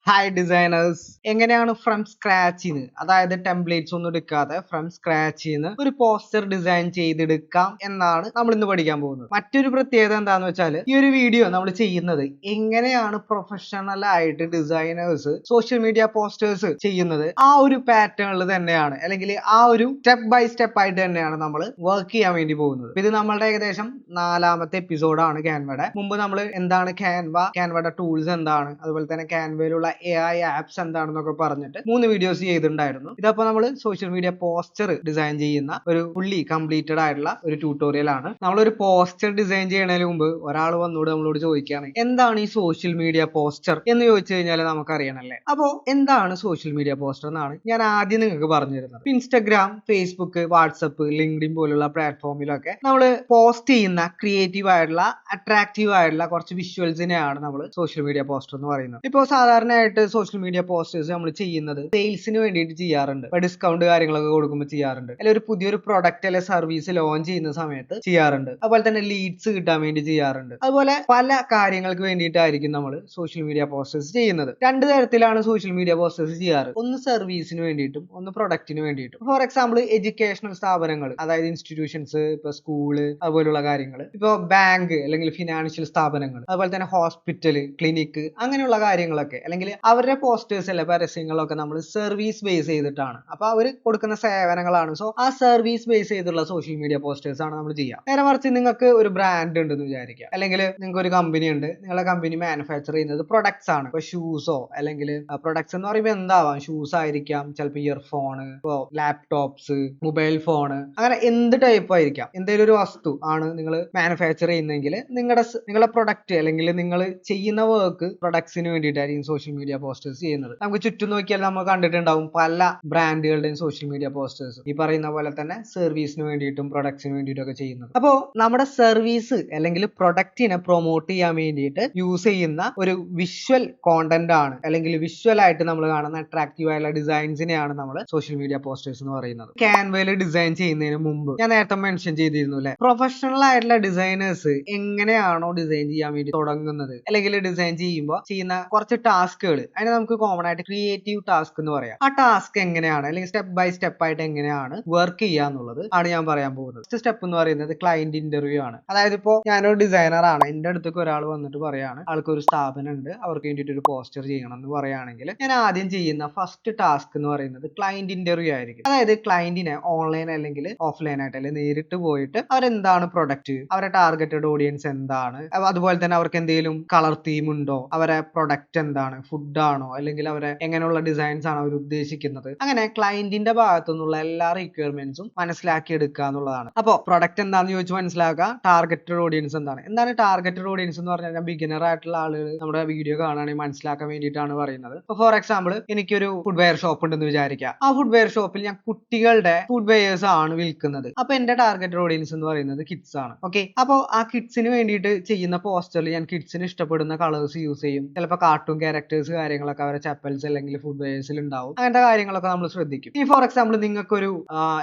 Hi designers, എങ്ങനെയാണ് from സ്ക്രാച്ചിന്ന്, അതായത് templates ഒന്നും എടുക്കാതെ ഫ്രം സ്ക്രാച്ചിന്ന് ഒരു പോസ്റ്റർ ഡിസൈൻ ചെയ്തെടുക്കാം എന്നാണ് നമ്മൾ ഇന്ന് പഠിക്കാൻ പോകുന്നത്. മറ്റൊരു പ്രത്യേകത എന്താന്ന് വെച്ചാൽ, ഈ ഒരു വീഡിയോ നമ്മൾ ചെയ്യുന്നത് എങ്ങനെയാണ് പ്രൊഫഷണൽ ആയിട്ട് ഡിസൈനേഴ്സ് സോഷ്യൽ മീഡിയ പോസ്റ്റേഴ്സ് ചെയ്യുന്നത് ആ ഒരു പാറ്റേണിൽ തന്നെയാണ്, അല്ലെങ്കിൽ ആ ഒരു സ്റ്റെപ്പ് ബൈ സ്റ്റെപ്പ് ആയിട്ട് തന്നെയാണ് നമ്മൾ വർക്ക് ചെയ്യാൻ വേണ്ടി പോകുന്നത്. ഇത് നമ്മളുടെ ഏകദേശം 4ാമത്തെ എപ്പിസോഡാണ് ക്യാൻവയുടെ. മുമ്പ് നമ്മൾ എന്താണ് ക്യാൻവയുടെ ടൂൾസ് എന്താണ്, അതുപോലെ തന്നെ ക്യാൻവയിലുള്ള AI ആപ്സ് എന്താണെന്നൊക്കെ പറഞ്ഞിട്ട് 3 വീഡിയോസ് ചെയ്തിട്ടുണ്ടായിരുന്നു. ഇതപ്പോ നമ്മൾ സോഷ്യൽ മീഡിയ പോസ്റ്റർ ഡിസൈൻ ചെയ്യുന്ന ഒരു ഫുള്ളി കംപ്ലീറ്റഡ് ആയിട്ടുള്ള ഒരു ട്യൂട്ടോറിയൽ ആണ്. നമ്മളൊരു പോസ്റ്റർ ഡിസൈൻ ചെയ്യുന്നതിന് മുമ്പ് ഒരാൾ വന്നോട് നമ്മളോട് ചോദിക്കുകയാണ്, എന്താണ് ഈ സോഷ്യൽ മീഡിയ പോസ്റ്റർ എന്ന് ചോദിച്ചു കഴിഞ്ഞാൽ നമുക്കറിയണല്ലേ. അപ്പോ എന്താണ് സോഷ്യൽ മീഡിയ പോസ്റ്റർ എന്നാണ് ഞാൻ ആദ്യം നിങ്ങൾക്ക് പറഞ്ഞു തരുന്നത്. ഇൻസ്റ്റഗ്രാം, ഫേസ്ബുക്ക്, വാട്സപ്പ്, ലിങ്ക്ഡിൻ പോലുള്ള പ്ലാറ്റ്ഫോമിലൊക്കെ നമ്മൾ പോസ്റ്റ് ചെയ്യുന്ന ക്രിയേറ്റീവ് ആയിട്ടുള്ള അട്രാക്റ്റീവ് ആയിട്ടുള്ള കുറച്ച് വിഷ്വൽസിനെയാണ് നമ്മൾ സോഷ്യൽ മീഡിയ പോസ്റ്റർ എന്ന് പറയുന്നത്. ഇപ്പോൾ സാധാരണയായിട്ട് സോഷ്യൽ മീഡിയ പോസ്റ്റേഴ്സ് നമ്മൾ ചെയ്യുന്നത് സെയിൽസിന് വേണ്ടിയിട്ട് ചെയ്യാറുണ്ട്. ഇപ്പൊ ഡിസ്കൗണ്ട് കാര്യങ്ങളൊക്കെ കൊടുക്കുമ്പോൾ ചെയ്യാറുണ്ട്, അല്ലെങ്കിൽ ഒരു പുതിയൊരു പ്രൊഡക്റ്റ് അല്ലെങ്കിൽ സർവീസ് ലോഞ്ച് ചെയ്യുന്ന സമയത്ത് ചെയ്യാറുണ്ട്. അതുപോലെ തന്നെ ലീഡ്സ് കിട്ടാൻ വേണ്ടി ചെയ്യാറുണ്ട്. അതുപോലെ പല കാര്യങ്ങൾക്ക് വേണ്ടിയിട്ടായിരിക്കും നമ്മൾ സോഷ്യൽ മീഡിയ പോസ്റ്റേഴ്സ് ചെയ്യുന്നത്. രണ്ട് തരത്തിലാണ് സോഷ്യൽ മീഡിയ പോസ്റ്റേഴ്സ് ചെയ്യാറ്. ഒന്ന് സർവീസിന് വേണ്ടിയിട്ടും ഒന്ന് പ്രൊഡക്റ്റിന് വേണ്ടിയിട്ടും. ഫോർ എക്സാമ്പിൾ എഡ്യൂക്കേഷണൽ സ്ഥാപനങ്ങൾ, അതായത് ഇൻസ്റ്റിറ്റ്യൂഷൻസ്, ഇപ്പൊ സ്കൂള്, അതുപോലുള്ള കാര്യങ്ങൾ, ഇപ്പൊ ബാങ്ക് അല്ലെങ്കിൽ ഫിനാൻഷ്യൽ സ്ഥാപനങ്ങൾ, അതുപോലെ തന്നെ ഹോസ്പിറ്റൽ, ക്ലിനിക്ക്, അങ്ങനെയുള്ള കാര്യങ്ങളൊക്കെ, അല്ലെങ്കിൽ അവരുടെ പോസ്റ്റേഴ്സ് അല്ലെ പരസ്യങ്ങളൊക്കെ നമ്മൾ സർവീസ് ബേസ് ചെയ്തിട്ടാണ്. അപ്പൊ അവർ കൊടുക്കുന്ന സേവനങ്ങളാണ്. സോ ആ സർവീസ് ബേസ് ചെയ്തുള്ള സോഷ്യൽ മീഡിയ പോസ്റ്റേഴ്സ് ആണ് നമ്മൾ ചെയ്യുക. നേരെ മറിച്ച് നിങ്ങൾക്ക് ഒരു ബ്രാൻഡ് ഉണ്ടെന്ന് വിചാരിക്കുക, അല്ലെങ്കിൽ നിങ്ങൾക്ക് ഒരു കമ്പനി ഉണ്ട്, നിങ്ങളുടെ കമ്പനി മാനുഫാക്ചർ ചെയ്യുന്നത് പ്രൊഡക്ട്സ് ആണ്. ഇപ്പൊ ഷൂസോ, അല്ലെങ്കിൽ പ്രൊഡക്ട്സ് എന്ന് പറയുമ്പോൾ എന്താവാം, ഷൂസ് ആയിരിക്കാം, ചിലപ്പോൾ ഇയർഫോൺ, ഇപ്പോ ലാപ്ടോപ്സ്, മൊബൈൽ ഫോണ്, അങ്ങനെ എന്ത് ടൈപ്പ് ആയിരിക്കാം. എന്തെങ്കിലും ഒരു വസ്തു ആണ് നിങ്ങൾ മാനുഫാക്ചർ ചെയ്യുന്നതെങ്കിൽ നിങ്ങളുടെ പ്രൊഡക്റ്റ് അല്ലെങ്കിൽ നിങ്ങൾ ചെയ്യുന്ന വർക്ക് പ്രൊഡക്ട്സിന് വേണ്ടിയിട്ടായിരിക്കും സോഷ്യൽ മീഡിയ പോസ്റ്റേഴ്സ് ചെയ്യുന്നത്. നമുക്ക് ചുറ്റും നോക്കിയാൽ നമ്മൾ കണ്ടിട്ടുണ്ടാവും പല ബ്രാൻഡുകളുടെയും സോഷ്യൽ മീഡിയ പോസ്റ്റേഴ്സ് ഈ പറയുന്ന പോലെ തന്നെ സർവീസിന് വേണ്ടിയിട്ടും പ്രൊഡക്ട്സിന് വേണ്ടിയിട്ടും ഒക്കെ ചെയ്യുന്നത്. അപ്പോൾ നമ്മുടെ സർവീസ് അല്ലെങ്കിൽ പ്രൊഡക്റ്റിനെ പ്രൊമോട്ട് ചെയ്യാൻ വേണ്ടിയിട്ട് യൂസ് ചെയ്യുന്ന ഒരു വിഷ്വൽ കോണ്ടന്റ് ആണ്, അല്ലെങ്കിൽ വിഷ്വൽ ആയിട്ട് നമ്മൾ കാണുന്ന അട്രാക്റ്റീവ് ആയിട്ടുള്ള ഡിസൈൻസിനെയാണ് നമ്മൾ സോഷ്യൽ മീഡിയ പോസ്റ്റേഴ്സ് എന്ന് പറയുന്നത്. ക്യാൻവയിൽ ഡിസൈൻ ചെയ്യുന്നതിന് മുമ്പ് ഞാൻ നേരത്തെ മെൻഷൻ ചെയ്തിരുന്നു അല്ലെ, പ്രൊഫഷണൽ ആയിട്ടുള്ള ഡിസൈനേഴ്സ് എങ്ങനെയാണോ ഡിസൈൻ ചെയ്യാൻ വേണ്ടി തുടങ്ങുന്നത്, അല്ലെങ്കിൽ ഡിസൈൻ ചെയ്യുമ്പോൾ ചെയ്യുന്ന കുറച്ച് ടാസ്കുകൾ, അതിനെ നമുക്ക് കോമൺ ആയിട്ട് ക്രിയേറ്റീവ് ടാസ്ക് എന്ന് പറയാം. ആ ടാസ്ക് എങ്ങനെയാണ്, അല്ലെങ്കിൽ സ്റ്റെപ്പ് ബൈ സ്റ്റെപ്പ് ആയിട്ട് എങ്ങനെയാണ് വർക്ക് ചെയ്യുക എന്നുള്ളത് ആണ് ഞാൻ പറയാൻ പോകുന്നത്. ഫസ്റ്റ് സ്റ്റെപ്പ് എന്ന് പറയുന്നത് ക്ലയന്റ് ഇന്റർവ്യൂ ആണ്. അതായത് ഇപ്പോൾ ഞാനൊരു ഡിസൈനർ ആണ്, എന്റെ അടുത്തേക്ക് ഒരാൾ വന്നിട്ട് പറയാണ്, ആൾക്ക് ഒരു സ്ഥാപനം ഉണ്ട്, അവർക്ക് വേണ്ടിയിട്ട് ഒരു പോസ്റ്റർ ചെയ്യണം എന്ന് പറയുകയാണെങ്കിൽ ഞാൻ ആദ്യം ചെയ്യുന്ന ഫസ്റ്റ് ടാസ്ക് എന്ന് പറയുന്നത് ക്ലയന്റ് ഇന്റർവ്യൂ ആയിരിക്കും. അതായത് ക്ലയന്റിനെ ഓൺലൈൻ അല്ലെങ്കിൽ ഓഫ്ലൈൻ ആയിട്ട് അല്ലെങ്കിൽ നേരിട്ട് പോയിട്ട് അവരെന്താണ് പ്രൊഡക്റ്റ്, അവരുടെ ടാർഗറ്റഡ് ഓഡിയൻസ് എന്താണ്, അതുപോലെ തന്നെ അവർക്ക് എന്തെങ്കിലും കളർ തീം ഉണ്ടോ, അവരെ പ്രൊഡക്റ്റ് എന്താണ്, ഫുഡ് ആണോ, അല്ലെങ്കിൽ അവരെ എങ്ങനെയുള്ള ഡിസൈൻസ് ആണ് അവർ ഉദ്ദേശിക്കുന്നത്, അങ്ങനെ ക്ലയന്റിന്റെ ഭാഗത്തു നിന്നുള്ള എല്ലാ റിക്വയർമെന്റ്സും മനസ്സിലാക്കി എടുക്കുക എന്നുള്ളതാണ്. അപ്പോൾ പ്രൊഡക്റ്റ് എന്താണെന്ന് ചോദിച്ച് മനസ്സിലാക്കുക, ടാർഗറ്റഡ് ഓഡിയൻസ് എന്താണ് ടാർഗറ്റഡ് ഓഡിയൻസ് എന്ന് പറഞ്ഞാൽ ബിഗിനർ ആയിട്ടുള്ള ആളുകൾ നമ്മുടെ വീഡിയോ കാണുകയാണെങ്കിൽ മനസ്സിലാക്കാൻ വേണ്ടിയിട്ടാണ് പറയുന്നത്. ഫോർ എക്സാമ്പിൾ എനിക്കൊരു ഫുഡ് വെയർ ഷോപ്പ് ഉണ്ടെന്ന് വിചാരിക്കുക. ആ ഫുഡ് വെയർ ഷോപ്പിൽ ഞാൻ കുട്ടികളുടെ ഫുഡ് വെയേഴ്സ് ആണ് വിൽക്കുന്നത്. അപ്പൊ എന്റെ ടാർഗറ്റഡ് ഓഡിയൻസ് എന്ന് പറയുന്നത് കിഡ്സ് ആണ്. ഓക്കെ, അപ്പോൾ ആ കിഡ്സിന് വേണ്ടിയിട്ട് ചെയ്യുന്ന പോസ്റ്ററിൽ ഞാൻ കിഡ്സിന് ഇഷ്ടപ്പെടുന്ന കളേഴ്സ് യൂസ് ചെയ്യും. ചിലപ്പോൾ കാർട്ടൂൺ ക്യാരക്ടേഴ്സ് കാര്യങ്ങളൊക്കെ അവരുടെ ചപ്പൽസ് അല്ലെങ്കിൽ ഫുഡ് വെയേഴ്സിൽ ഉണ്ടാവും. അങ്ങനത്തെ കാര്യങ്ങളൊക്കെ നമ്മൾ ശ്രദ്ധിക്കും. ഈ ഫോർ എക്സാമ്പിൾ നിങ്ങൾക്കൊരു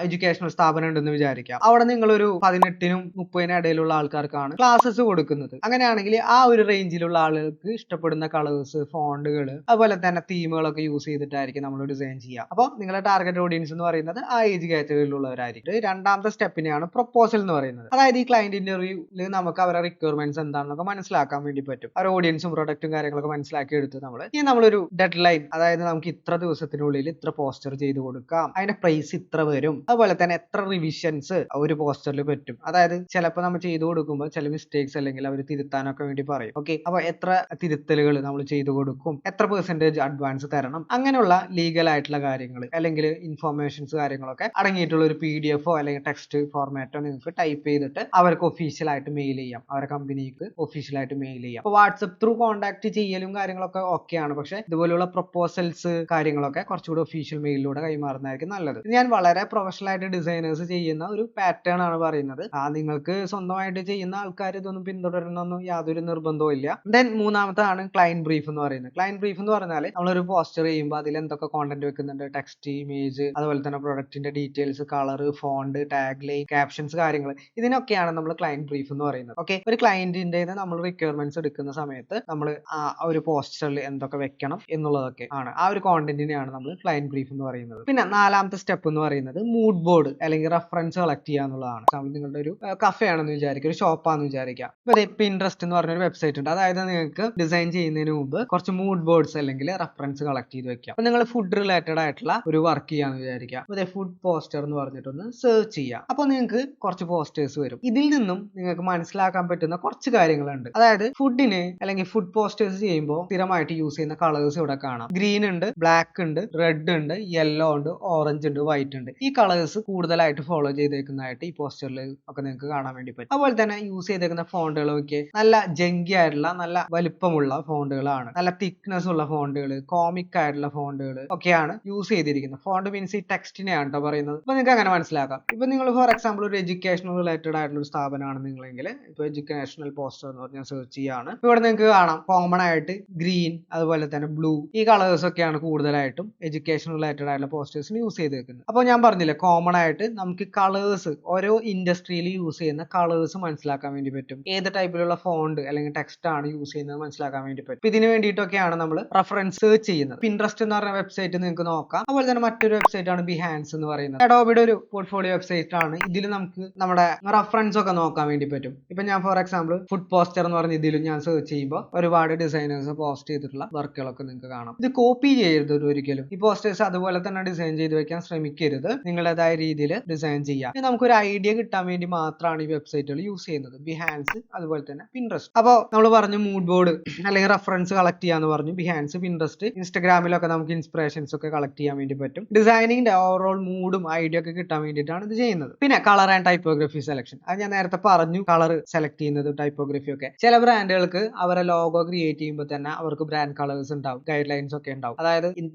എഡ്യൂക്കേഷണൽ സ്ഥാപനം ഉണ്ടെന്ന് വിചാരിക്കാം. അവിടെ നിങ്ങളൊരു 18നും 30നും ഇടയിലുള്ള ആൾക്കാർക്കാണ് ക്ലാസ്സസ് കൊടുക്കുന്നത്. അങ്ങനെയാണെങ്കിൽ ആ ഒരു റേഞ്ചിലുള്ള ആളുകൾക്ക് ഇഷ്ടപ്പെടുന്ന കളേഴ്സ്, ഫോണ്ടുകൾ, അതുപോലെ തന്നെ തീമുകളൊക്കെ യൂസ് ചെയ്തിട്ടായിരിക്കും നമ്മൾ ഡിസൈൻ ചെയ്യുക. അപ്പോൾ നിങ്ങളുടെ ടാർഗറ്റ് ഓഡിയൻസ് എന്ന് പറയുന്നത് ആ ഏജ് കാറ്റഗറിയിലുള്ളവരായിരിക്കും. രണ്ടാമത്തെ സ്റ്റെപ്പിനെയാണ് പ്രൊപ്പോസൽ എന്ന് പറയുന്നത്. അതായത് ഈ ക്ലയന്റ് ഇന്റർവ്യൂവിൽ നമുക്ക് അവരുടെ റിക്വയർമെന്റ്സ് എന്താണെന്നൊക്കെ മനസ്സിലാക്കാൻ വേണ്ടി പറ്റും. അവരുടെ ഓഡിയൻസും പ്രൊഡക്റ്റും കാര്യങ്ങളൊക്കെ മനസ്സിലാക്കി എടുത്ത് നമ്മളൊരു ഡെഡ് ലൈൻ, അതായത് നമുക്ക് ഇത്ര ദിവസത്തിനുള്ളിൽ ഇത്ര പോസ്റ്റർ ചെയ്ത് കൊടുക്കാം, അതിന്റെ പ്രൈസ് ഇത്ര വരും, അതുപോലെ തന്നെ എത്ര റിവിഷൻസ് ഒരു പോസ്റ്ററിൽ പറ്റും. അതായത് ചിലപ്പോൾ നമ്മൾ ചെയ്തു കൊടുക്കുമ്പോൾ ചില മിസ്റ്റേക്സ് അല്ലെങ്കിൽ അവർ തിരുത്താനൊക്കെ വേണ്ടി പറയും. ഓക്കെ, അപ്പൊ എത്ര തിരുത്തലുകൾ നമ്മൾ ചെയ്തു കൊടുക്കും, എത്ര പെർസെന്റേജ് അഡ്വാൻസ് തരണം, അങ്ങനെയുള്ള ലീഗൽ ആയിട്ടുള്ള കാര്യങ്ങൾ അല്ലെങ്കിൽ ഇൻഫോർമേഷൻസ് കാര്യങ്ങളൊക്കെ അടങ്ങിയിട്ടുള്ള ഒരു PDF അല്ലെങ്കിൽ ടെക്സ്റ്റ് ഫോർമാറ്റോ നിങ്ങൾക്ക് ടൈപ്പ് ചെയ്തിട്ട് അവർക്ക് ഒഫീഷ്യൽ ആയിട്ട് മെയിൽ ചെയ്യാം, അവരുടെ കമ്പനിക്ക് ഒഫീഷ്യൽ ആയിട്ട് മെയിൽ ചെയ്യാം. അപ്പോൾ വാട്സപ്പ് ത്രൂ കോൺടാക്ട് ചെയ്യലും കാര്യങ്ങളൊക്കെ ഓക്കെയാണ്. പക്ഷെ ഇതുപോലുള്ള പ്രൊപ്പോസൽസ് കാര്യങ്ങളൊക്കെ കുറച്ചുകൂടി ഒഫീഷ്യൽ മെയിലിലൂടെ കൈമാറുന്നതായിരിക്കും നല്ലത്. ഞാൻ വളരെ പ്രൊഫഷണൽ ആയിട്ട് ഡിസൈനേഴ്സ് ചെയ്യുന്ന ഒരു പാറ്റേൺ ആണ് പറയുന്നത്. നിങ്ങൾക്ക് സ്വന്തമായിട്ട് ചെയ്യുന്ന ആൾക്കാർ ഇതൊന്നും പിന്തുടരണമെന്നും യാതൊരു നിർബന്ധവും ഇല്ല. ദെൻ മൂന്നാമതാണ് ക്ലയന്റ് ബ്രീഫ് എന്ന് പറയുന്നത്. ക്ലയന്റ് ബ്രീഫ് എന്ന് പറഞ്ഞാൽ നമ്മളൊരു പോസ്റ്റർ ചെയ്യുമ്പോൾ അതിൽ എന്തൊക്കെ കോണ്ടന്റ് വെക്കുന്നുണ്ട്, ടെക്സ്റ്റ്, ഇമേജ്, അതുപോലെ തന്നെ പ്രൊഡക്റ്റിന്റെ details, colour, font, tag line, captions കാര്യങ്ങൾ, ഇതിനൊക്കെയാണ് നമ്മൾ ക്ലയന്റ് ബ്രീഫ് എന്ന് പറയുന്നത്. ഓക്കെ, ഒരു ക്ലയന്റിന്റെ നമ്മൾ റിക്വയർമെന്റ്സ് എടുക്കുന്ന സമയത്ത് നമ്മൾ ആ ഒരു പോസ്റ്ററിൽ എന്തൊക്കെ കാര്യങ്ങളൊക്കെ വെക്കണം എന്നുള്ളതൊക്കെ ആണ്. ആ ഒരു കോണ്ടന്റിനെയാണ് നമ്മൾ ക്ലയന്റ് ബ്രീഫ് എന്ന് പറയുന്നത്. പിന്നെ 4ാമത്തെ സ്റ്റെപ്പ് എന്ന് പറയുന്നത് മൂഡ് ബോർഡ് അല്ലെങ്കിൽ റെഫറൻസ് കളക്ട് ചെയ്യുക എന്നുള്ളതാണ്. നിങ്ങളുടെ ഒരു കഫേ ആണെന്ന് വിചാരിക്കുക, ഒരു ഷോപ്പാണെന്ന് വിചാരിക്കുക. അപ്പൊ പിൻട്രസ്റ്റ് എന്ന് പറഞ്ഞൊരു വെബ്സൈറ്റ് ഉണ്ട്. അതായത് നിങ്ങൾക്ക് ഡിസൈൻ ചെയ്യുന്നതിന് മുമ്പ് കുറച്ച് മൂഡ് ബോർഡ്സ് അല്ലെങ്കിൽ റെഫറൻസ് കളക്ട് ചെയ്ത് വെക്കാം. അപ്പൊ നിങ്ങൾ ഫുഡ് റിലേറ്റഡ് ആയിട്ടുള്ള ഒരു വർക്ക് ചെയ്യാന്ന് വിചാരിക്കുക. അതെ, ഫുഡ് പോസ്റ്റർ എന്ന് പറഞ്ഞിട്ടൊന്ന് സെർച്ച് ചെയ്യാം. അപ്പോൾ നിങ്ങൾക്ക് കുറച്ച് പോസ്റ്റേഴ്സ് വരും. ഇതിൽ നിന്നും നിങ്ങൾക്ക് മനസ്സിലാക്കാൻ പറ്റുന്ന കുറച്ച് കാര്യങ്ങളുണ്ട്. അതായത് ഫുഡിന് അല്ലെങ്കിൽ ഫുഡ് പോസ്റ്റേഴ്സ് ചെയ്യുമ്പോൾ സ്ഥിരമായിട്ട് യൂസ് ചെയ്യുന്ന കളേഴ്സ് ഇവിടെ കാണാം. ഗ്രീൻ ഉണ്ട്, ബ്ലാക്ക് ഉണ്ട്, റെഡ് ഉണ്ട്, യെല്ലോ ഉണ്ട്, ഓറഞ്ച് ഉണ്ട്, വൈറ്റ് ഉണ്ട്. ഈ കളേഴ്സ് കൂടുതലായിട്ട് ഫോളോ ചെയ്തേക്കുന്നതായിട്ട് ഈ പോസ്റ്ററിൽ ഒക്കെ നിങ്ങൾക്ക് കാണാൻ വേണ്ടി പറ്റും. അതുപോലെ തന്നെ യൂസ് ചെയ്തേക്കുന്ന ഫോണ്ടുകളൊക്കെ നല്ല ജങ്കി ആയിട്ടുള്ള നല്ല വലിപ്പമുള്ള ഫോണ്ടുകളാണ്. നല്ല തിക്നെസ് ഉള്ള ഫോണ്ടുകൾ, കോമിക് ആയിട്ടുള്ള ഫോണ്ടുകൾ ഒക്കെയാണ് യൂസ് ചെയ്തിരിക്കുന്നത്. ഫോണ്ട് മീൻസ് ഈ ടെക്സ്റ്റിനെയാണ് കേട്ടോ പറയുന്നത്. അപ്പൊ നിങ്ങൾക്ക് അങ്ങനെ മനസ്സിലാക്കാം. ഇപ്പൊ നിങ്ങൾ ഫോർ എക്സാമ്പിൾ ഒരു എഡ്യൂക്കേഷണൽ റിലേറ്റഡ് ആയിട്ടുള്ള ഒരു സ്ഥാപനമാണ് നിങ്ങളെങ്കിൽ ഇപ്പൊ എഡ്യൂക്കേഷണൽ പോസ്റ്റർ എന്ന് പറഞ്ഞാൽ സെർച്ച് ചെയ്യാണ്. ഇവിടെ നിങ്ങൾക്ക് കാണാം കോമൺ ആയിട്ട് ഗ്രീൻ, അതുപോലെ തന്നെ ബ്ലൂ, ഈ കളേഴ്സ് ഒക്കെയാണ് കൂടുതലായിട്ടും എഡ്യൂക്കേഷൻ റിലേറ്റഡ് ആയിട്ടുള്ള പോസ്റ്റേഴ്സിന് യൂസ് ചെയ്തേക്കുന്നത്. അപ്പോൾ ഞാൻ പറഞ്ഞില്ലേ, കോമൺ ആയിട്ട് നമുക്ക് കളേഴ്സ് ഓരോ ഇൻഡസ്ട്രിയിൽ യൂസ് ചെയ്യുന്ന കളേഴ്സ് മനസ്സിലാക്കാൻ വേണ്ടി പറ്റും. ഏത് ടൈപ്പിലുള്ള ഫോണ്ട് അല്ലെങ്കിൽ ടെക്സ്റ്റ് ആണ് യൂസ് ചെയ്യുന്നത് മനസ്സിലാക്കാൻ വേണ്ടി പറ്റും. ഇതിന് വേണ്ടിയിട്ടൊക്കെയാണ് നമ്മൾ റെഫറൻസ് സെർച്ച് ചെയ്യുന്നത്. പിൻട്രസ്റ്റ് എന്ന് പറഞ്ഞ വെബ്സൈറ്റ് നിങ്ങൾക്ക് നോക്കാം. അതുപോലെ തന്നെ മറ്റൊരു വെബ്സൈറ്റ് ആണ് ബിഹാൻസ് എന്ന് പറയുന്നത്. അഡോബിയുടെ ഒരു പോർട്ട്ഫോളിയോ വെബ്സൈറ്റ് ആണ്. ഇതിൽ നമുക്ക് നമ്മുടെ റെഫറൻസ് ഒക്കെ നോക്കാൻ വേണ്ടി പറ്റും. ഇപ്പൊ ഞാൻ ഫോർ എക്സാമ്പിൾ ഫുഡ് പോസ്റ്റർ എന്ന് പറഞ്ഞ ഇതിലും ഞാൻ സെർച്ച് ചെയ്യുമ്പോൾ ഒരുപാട് ഡിസൈനേഴ്സ് പോസ്റ്റ് ചെയ്തിട്ടുള്ള വർക്കുകളൊക്കെ നിങ്ങൾക്ക് കാണാം. ഇത് കോപ്പി ചെയ്യരുത് ഒരിക്കലും. ഈ പോസ്റ്റേഴ്സ് അതുപോലെ തന്നെ ഡിസൈൻ ചെയ്ത് വെക്കാൻ ശ്രമിക്കരുത്. നിങ്ങളുടേതായ രീതിയിൽ ഡിസൈൻ ചെയ്യാം. നമുക്കൊരു ഐഡിയ കിട്ടാൻ വേണ്ടി മാത്രമാണ് ഈ വെബ്സൈറ്റുകൾ യൂസ് ചെയ്യുന്നത്. ബിഹാൻസ് അതുപോലെ തന്നെ പിൻട്രസ്റ്റ്. അപ്പോൾ നമ്മൾ പറഞ്ഞു മൂഡ് ബോർഡ് അല്ലെങ്കിൽ റെഫറൻസ് കളക്ട് ചെയ്യാന്ന് പറഞ്ഞു. ബിഹാൻസ്, പിൻട്രസ്റ്റ്, ഇൻസ്റ്റാഗ്രാമിലൊക്കെ നമുക്ക് ഇൻസ്പിറേഷൻസ് ഒക്കെ കളക്ട് ചെയ്യാൻ വേണ്ടി പറ്റും. ഡിസൈനിങ്ങിന്റെ ഓവറോൾ മൂഡും ഐഡിയ ഒക്കെ കിട്ടാൻ വേണ്ടിയിട്ടാണ് ഇത് ചെയ്യുന്നത്. പിന്നെ കളർ ആൻഡ് ടൈപ്പോഗ്രഫി സെലക്ഷൻ. അത് ഞാൻ നേരത്തെ പറഞ്ഞു, കളർ സെലക്ട് ചെയ്യുന്നത്, ടൈപ്പോഗ്രഫി ഒക്കെ. ചില ബ്രാൻഡുകൾക്ക് അവരെ ലോഗോ ക്രിയേറ്റ് ചെയ്യുമ്പോൾ തന്നെ അവർക്ക് ബ്രാൻഡ് കളേഴ്സ് ഉണ്ടാവും, ഗൈഡ് ലൈൻസ് ഒക്കെ ഉണ്ടാവും. അതായത്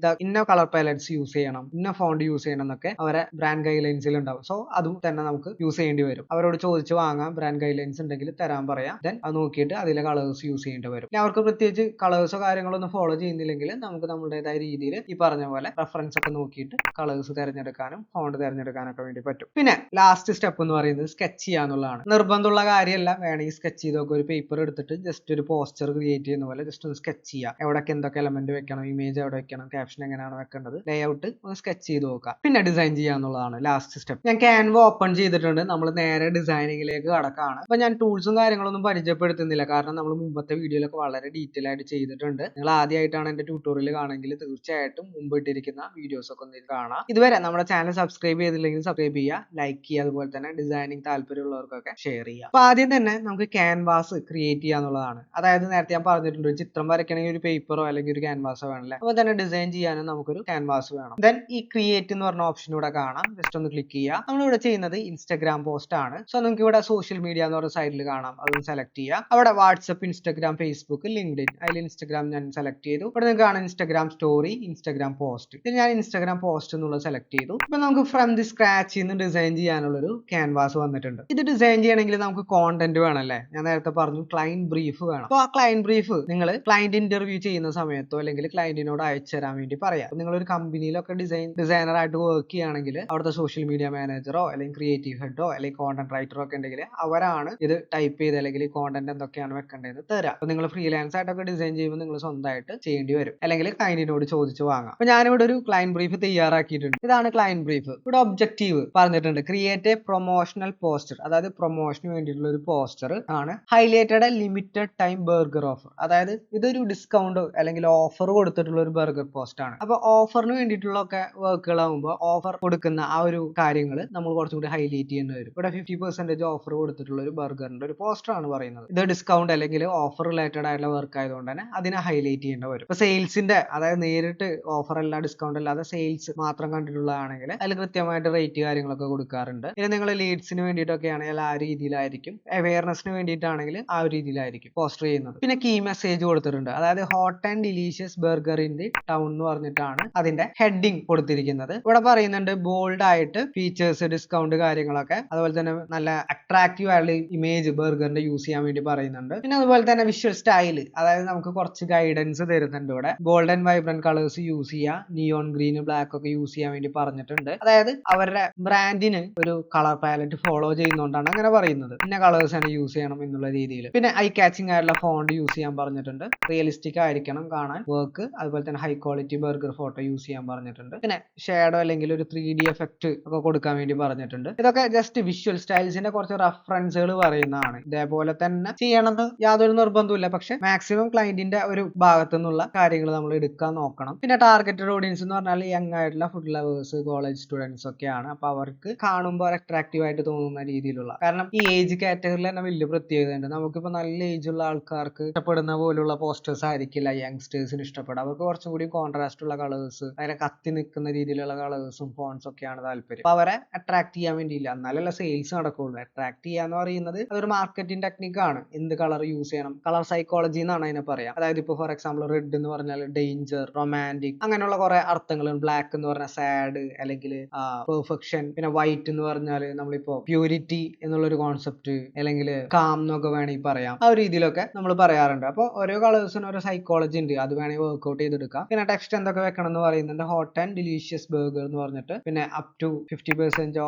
ഇന്ന കളർ പാലറ്റ്സ് യൂസ് ചെയ്യണം, ഇന്ന ഫോണ്ട് യൂസ് ചെയ്യണം എന്നൊക്കെ അവരെ ബ്രാൻഡ് ഗൈഡ് ലൈൻസിൽ ഉണ്ടാവും. സോ അതും തന്നെ നമുക്ക് യൂസ് ചെയ്യേണ്ടി വരും. അവരോട് ചോദിച്ചു വാങ്ങാം, ബ്രാൻഡ് ഗൈഡ് ലൈൻസ് ഉണ്ടെങ്കിൽ തരാൻ പറയാം. ദെൻ അത് നോക്കിയിട്ട് അതിലെ കളേഴ്സ് യൂസ് ചെയ്യേണ്ടി വരും. അവർക്ക് പ്രത്യേകിച്ച് കളേഴ്സോ കാര്യങ്ങളോ ഒന്നും ഫോളോ ചെയ്യുന്നില്ലെങ്കിൽ നമുക്ക് നമ്മുടേതായ രീതിയിൽ ഈ പറഞ്ഞ പോലെ റെഫറൻസ് ഒക്കെ നോക്കിയിട്ട് കളേഴ്സ് തിരഞ്ഞെടുക്കാനും ഫോണ്ട് തിരഞ്ഞെടുക്കാനൊക്കെ വേണ്ടി പറ്റും. പിന്നെ ലാസ്റ്റ് സ്റ്റെപ്പ് എന്ന് പറയുന്നത് സ്കെച്ച് ചെയ്യാന്നുള്ളതാണ്. നിർബന്ധമുള്ള കാര്യമല്ല, വേണമെങ്കിൽ സ്കെച്ച് ചെയ്തൊക്കെ ഒരു പേപ്പർ എടുത്തിട്ട് ജസ്റ്റ് ഒരു പോസ്റ്റർ ക്രിയേറ്റ് ചെയ്യുന്ന പോലെ ജസ്റ്റ് ഒന്ന് സ്കെച്ച് ചെയ്യുക. എവിടെയൊക്കെ എന്തൊക്കെ എലമെന്റ് വെക്കണം, ഇമേജ് എവിടെ വെക്കണം, ക്യാപ്ഷൻ എങ്ങനെയാണ് വെക്കേണ്ടത്, ലേഔട്ട് ഒന്ന് സ്കെച്ച് ചെയ്ത് നോക്കുക. പിന്നെ ഡിസൈൻ ചെയ്യാന്നുള്ളതാണ് ലാസ്റ്റ് സ്റ്റെപ്പ്. ഞാൻ ക്യാൻവ ഓപ്പൺ ചെയ്തിട്ടുണ്ട്. നമ്മൾ നേരെ ഡിസൈനിങ്ങിലേക്ക് കടക്കാണ്. അപ്പൊ ഞാൻ ടൂൾസും കാര്യങ്ങളൊന്നും പരിചയപ്പെടുത്തുന്നില്ല, കാരണം നമ്മൾ മുമ്പത്തെ വീഡിയോയിലൊക്കെ വളരെ ഡീറ്റെയിൽ ആയിട്ട് ചെയ്തിട്ടുണ്ട്. നിങ്ങൾ ആദ്യമായിട്ടാണ് എന്റെ ട്യൂട്ടോറിയൽ കാണുമെങ്കിൽ തീർച്ചയായിട്ടും മുമ്പ് ഇട്ടിരിക്കുന്ന വീഡിയോസ് ഒക്കെ ഒന്ന് കാണാം. ഇതുവരെ നമ്മുടെ ചാനൽ സബ്സ്ക്രൈബ് ചെയ്തില്ലെങ്കിൽ സബ്സ്ക്രൈബ് ചെയ്യുക, ലൈക്ക് ചെയ്യുക, അതുപോലെ തന്നെ ഡിസൈനിങ് താല്പര്യമുള്ളവർക്കൊക്കെ ഷെയർ ചെയ്യുക. അപ്പൊ ആദ്യം തന്നെ നമുക്ക് ക്യാൻവാസ് ക്രിയേറ്റ് ചെയ്യാന്നുള്ളതാണ്. അതായത് നേരത്തെ ഞാൻ പറഞ്ഞിട്ടുണ്ട്, ഒരു ചിത്രം വരയ്ക്കണമെങ്കിൽ ഒരു പേപ്പറോ അല്ലെങ്കിൽ ഒരു ക്യാൻവാസോ വേണമല്ലേ. അപ്പോൾ തന്നെ ഡിസൈൻ ചെയ്യാനും നമുക്കൊരു ക്യാൻവാസ് വേണം. ദെൻ ഈ ക്രിയേറ്റ് എന്ന് പറഞ്ഞ ഓപ്ഷൻ ഇവിടെ കാണാം. ജസ്റ്റ് ഒന്ന് ക്ലിക്ക് ചെയ്യുക. നമ്മളിവിടെ ചെയ്യുന്നത് ഇൻസ്റ്റാഗ്രാം പോസ്റ്റ് ആണ്. സോ നിങ്ങൾക്ക് ഇവിടെ സോഷ്യൽ മീഡിയ എന്ന് പറഞ്ഞ സൈഡിൽ കാണാം, അതൊന്ന് സെലക്ട് ചെയ്യുക. അവിടെ വാട്സ്ആപ്പ്, ഇൻസ്റ്റാഗ്രാം, ഫേസ്ബുക്ക്, ലിങ്ക്ഡിൻ, അതിൽ ഇൻസ്റ്റാഗ്രാം ഞാൻ സെലക്ട് ചെയ്തു. ഇവിടെ നിങ്ങൾക്ക് കാണാം ഇൻസ്റ്റാഗ്രാം സ്റ്റോറി, ഇൻസ്റ്റാഗ്രാം പോസ്റ്റ്. ഇതിൽ ഞാൻ ഇൻസ്റ്റാഗ്രാം പോസ്റ്റ് എന്നുള്ളത് സെലക്ട് ചെയ്തു. ഇപ്പൊ നമുക്ക് ഫ്രം ദി സ്ക്രാച്ച് നിന്ന് ഡിസൈൻ ചെയ്യാനുള്ള ഒരു ക്യാൻവാസ് വന്നിട്ടുണ്ട്. ഇത് ഡിസൈൻ ചെയ്യണമെങ്കിൽ നമുക്ക് കോണ്ടന്റ് വേണമല്ലേ. ഞാൻ നേരത്തെ പറഞ്ഞു ക്ലയന്റ് ബ്രീഫ് വേണം. അപ്പോൾ ആ ക്ലയന്റ് ബ്രീഫ് നിങ്ങൾ ക്ലയന്റ് ഇന്റർവ്യൂ ചെയ്യുന്ന സമയത്തോ അല്ലെങ്കിൽ ക്ലയന്റിനോട് അയച്ചു തരാൻ വേണ്ടി പറയാം. നിങ്ങൾ ഒരു കമ്പനിയിലൊക്കെ ഡിസൈനർ ആയിട്ട് വർക്ക് ചെയ്യുകയാണെങ്കിൽ അവിടുത്തെ സോഷ്യൽ മീഡിയ മാനേജറോ അല്ലെങ്കിൽ ക്രിയേറ്റീവ് ഹെഡോ അല്ലെങ്കിൽ കോണ്ടന്റ് റൈറ്ററോ ഒക്കെ ഉണ്ടെങ്കിൽ അവരാണ് ഇത് ടൈപ്പ് ചെയ്ത് അല്ലെങ്കിൽ കോണ്ടന്റ് എന്തൊക്കെയാണ് വെക്കേണ്ടതെന്ന് തരാം. അപ്പൊ നിങ്ങൾ ഫ്രീലാൻസ് ആയിട്ടൊക്കെ ഡിസൈൻ ചെയ്യുമ്പോൾ നിങ്ങൾ സ്വന്തമായിട്ട് ചെയ്യേണ്ടി വരും, അല്ലെങ്കിൽ ക്ലയന്റിനോട് ചോദിച്ചു വാങ്ങാം. അപ്പൊ ഞാനിവിടെ ഒരു ക്ലയന്റ് ബ്രീഫ് തയ്യാറാക്കിയിട്ടുണ്ട്. ഇതാണ് ക്ലയന്റ് ബ്രീഫ്. ഇവിടെ ഒബ്ജക്റ്റീവ് പറഞ്ഞിട്ടുണ്ട്, ക്രിയേറ്റ് എ പ്രൊമോഷണൽ പോസ്റ്റർ. അതായത് പ്രൊമോഷന് വേണ്ടിയിട്ടുള്ള ഒരു പോസ്റ്റർ ആണ്. Highlighted limited time burger offer. അതായത് ഇതൊരു ഡിസ്കൗണ്ട് അല്ലെങ്കിൽ ഓഫർ കൊടുത്തിട്ടുള്ള ഒരു ബർഗർ പോസ്റ്റ് ആണ്. അപ്പൊ ഓഫറിന് വേണ്ടിയിട്ടുള്ള ഒക്കെ വർക്കുകളാകുമ്പോൾ ഓഫർ കൊടുക്കുന്ന ആ ഒരു കാര്യങ്ങൾ നമ്മൾ കുറച്ചും കൂടി ഹൈലൈറ്റ് ചെയ്യേണ്ടി വരും. ഇവിടെ 50% ഓഫർ കൊടുത്തിട്ടുള്ള ഒരു ബർഗറിന്റെ ഒരു പോസ്റ്റർ ആണ് പറയുന്നത്. ഇത് ഡിസ്കൗണ്ട് അല്ലെങ്കിൽ ഓഫർ റിലേറ്റഡ് ആയിട്ടുള്ള വർക്ക് ആയതുകൊണ്ട് തന്നെ അതിനെ ഹൈലൈറ്റ് ചെയ്യേണ്ടി വരും. ഇപ്പൊ സെയിൽസിന്റെ, അതായത് നേരിട്ട് ഓഫർ അല്ല ഡിസ്കൗണ്ട് അല്ലാതെ സെയിൽസ് മാത്രം കണ്ടിട്ടുള്ളതാണെങ്കിൽ അതിൽ കൃത്യമായിട്ട് റേറ്റ് കാര്യങ്ങളൊക്കെ കൊടുക്കാറുണ്ട്. ഇനി നിങ്ങൾ ലീഡ്സിന് വേണ്ടിയിട്ടൊക്കെ ആണെങ്കിൽ ആ രീതിയിലായിരിക്കും, അവയർനെസ്സിന് വേണ്ടിയിട്ടാണെങ്കിൽ ആ ഒരു രീതിയിലായിരിക്കും പോസ്റ്റർ ചെയ്യുന്നത്. പിന്നെ കീ മെസ്സേജ് കൊടുത്തിട്ടുണ്ട്. അതായത് hot and delicious burger in the town എന്ന് പറഞ്ഞിട്ടാണ് അതിന്റെ ഹെഡിങ് കൊടുത്തിരിക്കുന്നത്. ഇവിടെ പറയുന്നുണ്ട് ബോൾഡ് ആയിട്ട് ഫീച്ചേഴ്സ്, ഡിസ്കൗണ്ട് കാര്യങ്ങളൊക്കെ, അതുപോലെ തന്നെ നല്ല അട്രാക്റ്റീവ് ആയിട്ടുള്ള ഇമേജ് ബർഗറിന്റെ യൂസ് ചെയ്യാൻ വേണ്ടി പറയുന്നുണ്ട്. പിന്നെ അതുപോലെ തന്നെ വിഷ്വൽ സ്റ്റൈൽ, അതായത് നമുക്ക് കുറച്ച് ഗൈഡൻസ് തരുന്നുണ്ട്. ഇവിടെ gold and vibrant colours use ചെയ്യുക, നിയോൺ ഗ്രീൻ, ബ്ലാക്ക് ഒക്കെ യൂസ് ചെയ്യാൻ വേണ്ടി പറഞ്ഞിട്ടുണ്ട്. അതായത് അവരുടെ ബ്രാൻഡിന് ഒരു കളർ പാലറ്റ് ഫോളോ ചെയ്യുന്നതുകൊണ്ടാണ് അങ്ങനെ പറയുന്നത്. പിന്നെ കളേഴ്സ് ആണ് യൂസ് ചെയ്യണം എന്നുള്ള രീതിയിൽ. പിന്നെ ഐ കാച്ചിങ് ആയിട്ടുള്ള ഫോണ്ട് യൂസ് ചെയ്യാൻ പറഞ്ഞിട്ടുണ്ട്. റിയലിസ്റ്റിക് ആയിരിക്കണം ആയിരിക്കണം കാണാൻ വർക്ക്. അതുപോലെ തന്നെ high quality burger photo use ചെയ്യാൻ പറഞ്ഞിട്ടുണ്ട്. പിന്നെ ഷാഡോ അല്ലെങ്കിൽ ഒരു 3D എഫക്ട് ഒക്കെ കൊടുക്കാൻ വേണ്ടി പറഞ്ഞിട്ടുണ്ട്. ഇതൊക്കെ ജസ്റ്റ് വിഷ്വൽ സ്റ്റൈൽസിന്റെ കുറച്ച് റഫറൻസുകൾ പറയുന്നതാണ്. ഇതേപോലെ തന്നെ ചെയ്യണമെന്ന് യാതൊരു നിർബന്ധമില്ല, പക്ഷെ മാക്സിമം ക്ലയന്റിന്റെ ഒരു ഭാഗത്തു നിന്നുള്ള കാര്യങ്ങൾ നമ്മൾ എടുക്കാൻ നോക്കണം. പിന്നെ ടാർഗറ്റഡ് ഓഡിയൻസ് എന്ന് പറഞ്ഞാൽ യങ് ആയിട്ടുള്ള ഫുഡ് ലവേഴ്സ്, കോളേജ് സ്റ്റുഡൻസ് ഒക്കെയാണ്. അപ്പൊ അവർക്ക് കാണുമ്പോൾ അട്രാക്റ്റീവ് ആയിട്ട് തോന്നുന്ന രീതിയിലുള്ള, കാരണം ഈ ഏജ് കാറ്റഗറിയിൽ തന്നെ വലിയ പ്രത്യേകത ഉണ്ട്. നമുക്കിപ്പോ നല്ല ഏജ് ഉള്ള ആൾക്കാർക്ക് ഇഷ്ടപ്പെടുന്ന പോലുള്ള പോസ്റ്റേഴ്സ് ആയിരിക്കില്ല യങ്സ്റ്റേഴ്സിന് ഇഷ്ടപ്പെടുക. അവർക്ക് കുറച്ചും കൂടി കോൺട്രാസ്റ്റ് ഉള്ള കളേഴ്സ്, അതിനെ കത്തി നിൽക്കുന്ന രീതിയിലുള്ള കളേഴ്സും ഫോൺസ് ഒക്കെയാണ് താല്പര്യം. അപ്പൊ അവരെ അട്രാക്ട് ചെയ്യാൻ വേണ്ടിയില്ല, എന്നാലല്ല സെയിൽസ് നടക്കുള്ളൂ. അട്രാക്ട് ചെയ്യാന്ന് പറയുന്നത് അതൊരു മാർക്കറ്റിംഗ് ടെക്നിക്കാണ്. എന്ത് കളർ യൂസ് ചെയ്യണം, കളർ സൈക്കോളജി എന്നാണ് അതിനെ പറയാം. അതായത് ഇപ്പൊ ഫോർ എക്സാമ്പിൾ റെഡ് എന്ന് പറഞ്ഞാൽ ഡേഞ്ചർ, റൊമാൻറ്റിക്, അങ്ങനെയുള്ള കുറെ അർത്ഥങ്ങളുണ്ട്. ബ്ലാക്ക് എന്ന് പറഞ്ഞാൽ സാഡ് അല്ലെങ്കിൽ പെർഫെക്ഷൻ, പിന്നെ വൈറ്റ് എന്ന് പറഞ്ഞാൽ നമ്മളിപ്പോ പ്യൂരിറ്റി എന്നുള്ളൊരു കോൺസെപ്റ്റ്, അല്ലെങ്കിൽ കാം എന്നൊക്കെ വേണമെങ്കിൽ പറയാം. ആ ഒരു രീതിയിലൊക്കെ നമ്മൾ പറയാറുണ്ട്. അപ്പോൾ ഓരോ കളേഴ്സിനും ഓരോ സൈക്കോളജി ഉണ്ട്, അത് വേണമെങ്കിൽ വർക്ക്ഔട്ട് ചെയ്തെടുക്കാം. പിന്നെ ടെക്സ്റ്റ് എന്തൊക്കെ വെക്കണം എന്ന് പറയുന്നുണ്ട്. ഹോട്ട് ആൻഡ് ഡിലീഷ്യസ് ബർഗർ എന്ന് പറഞ്ഞിട്ട്, പിന്നെ up to 50%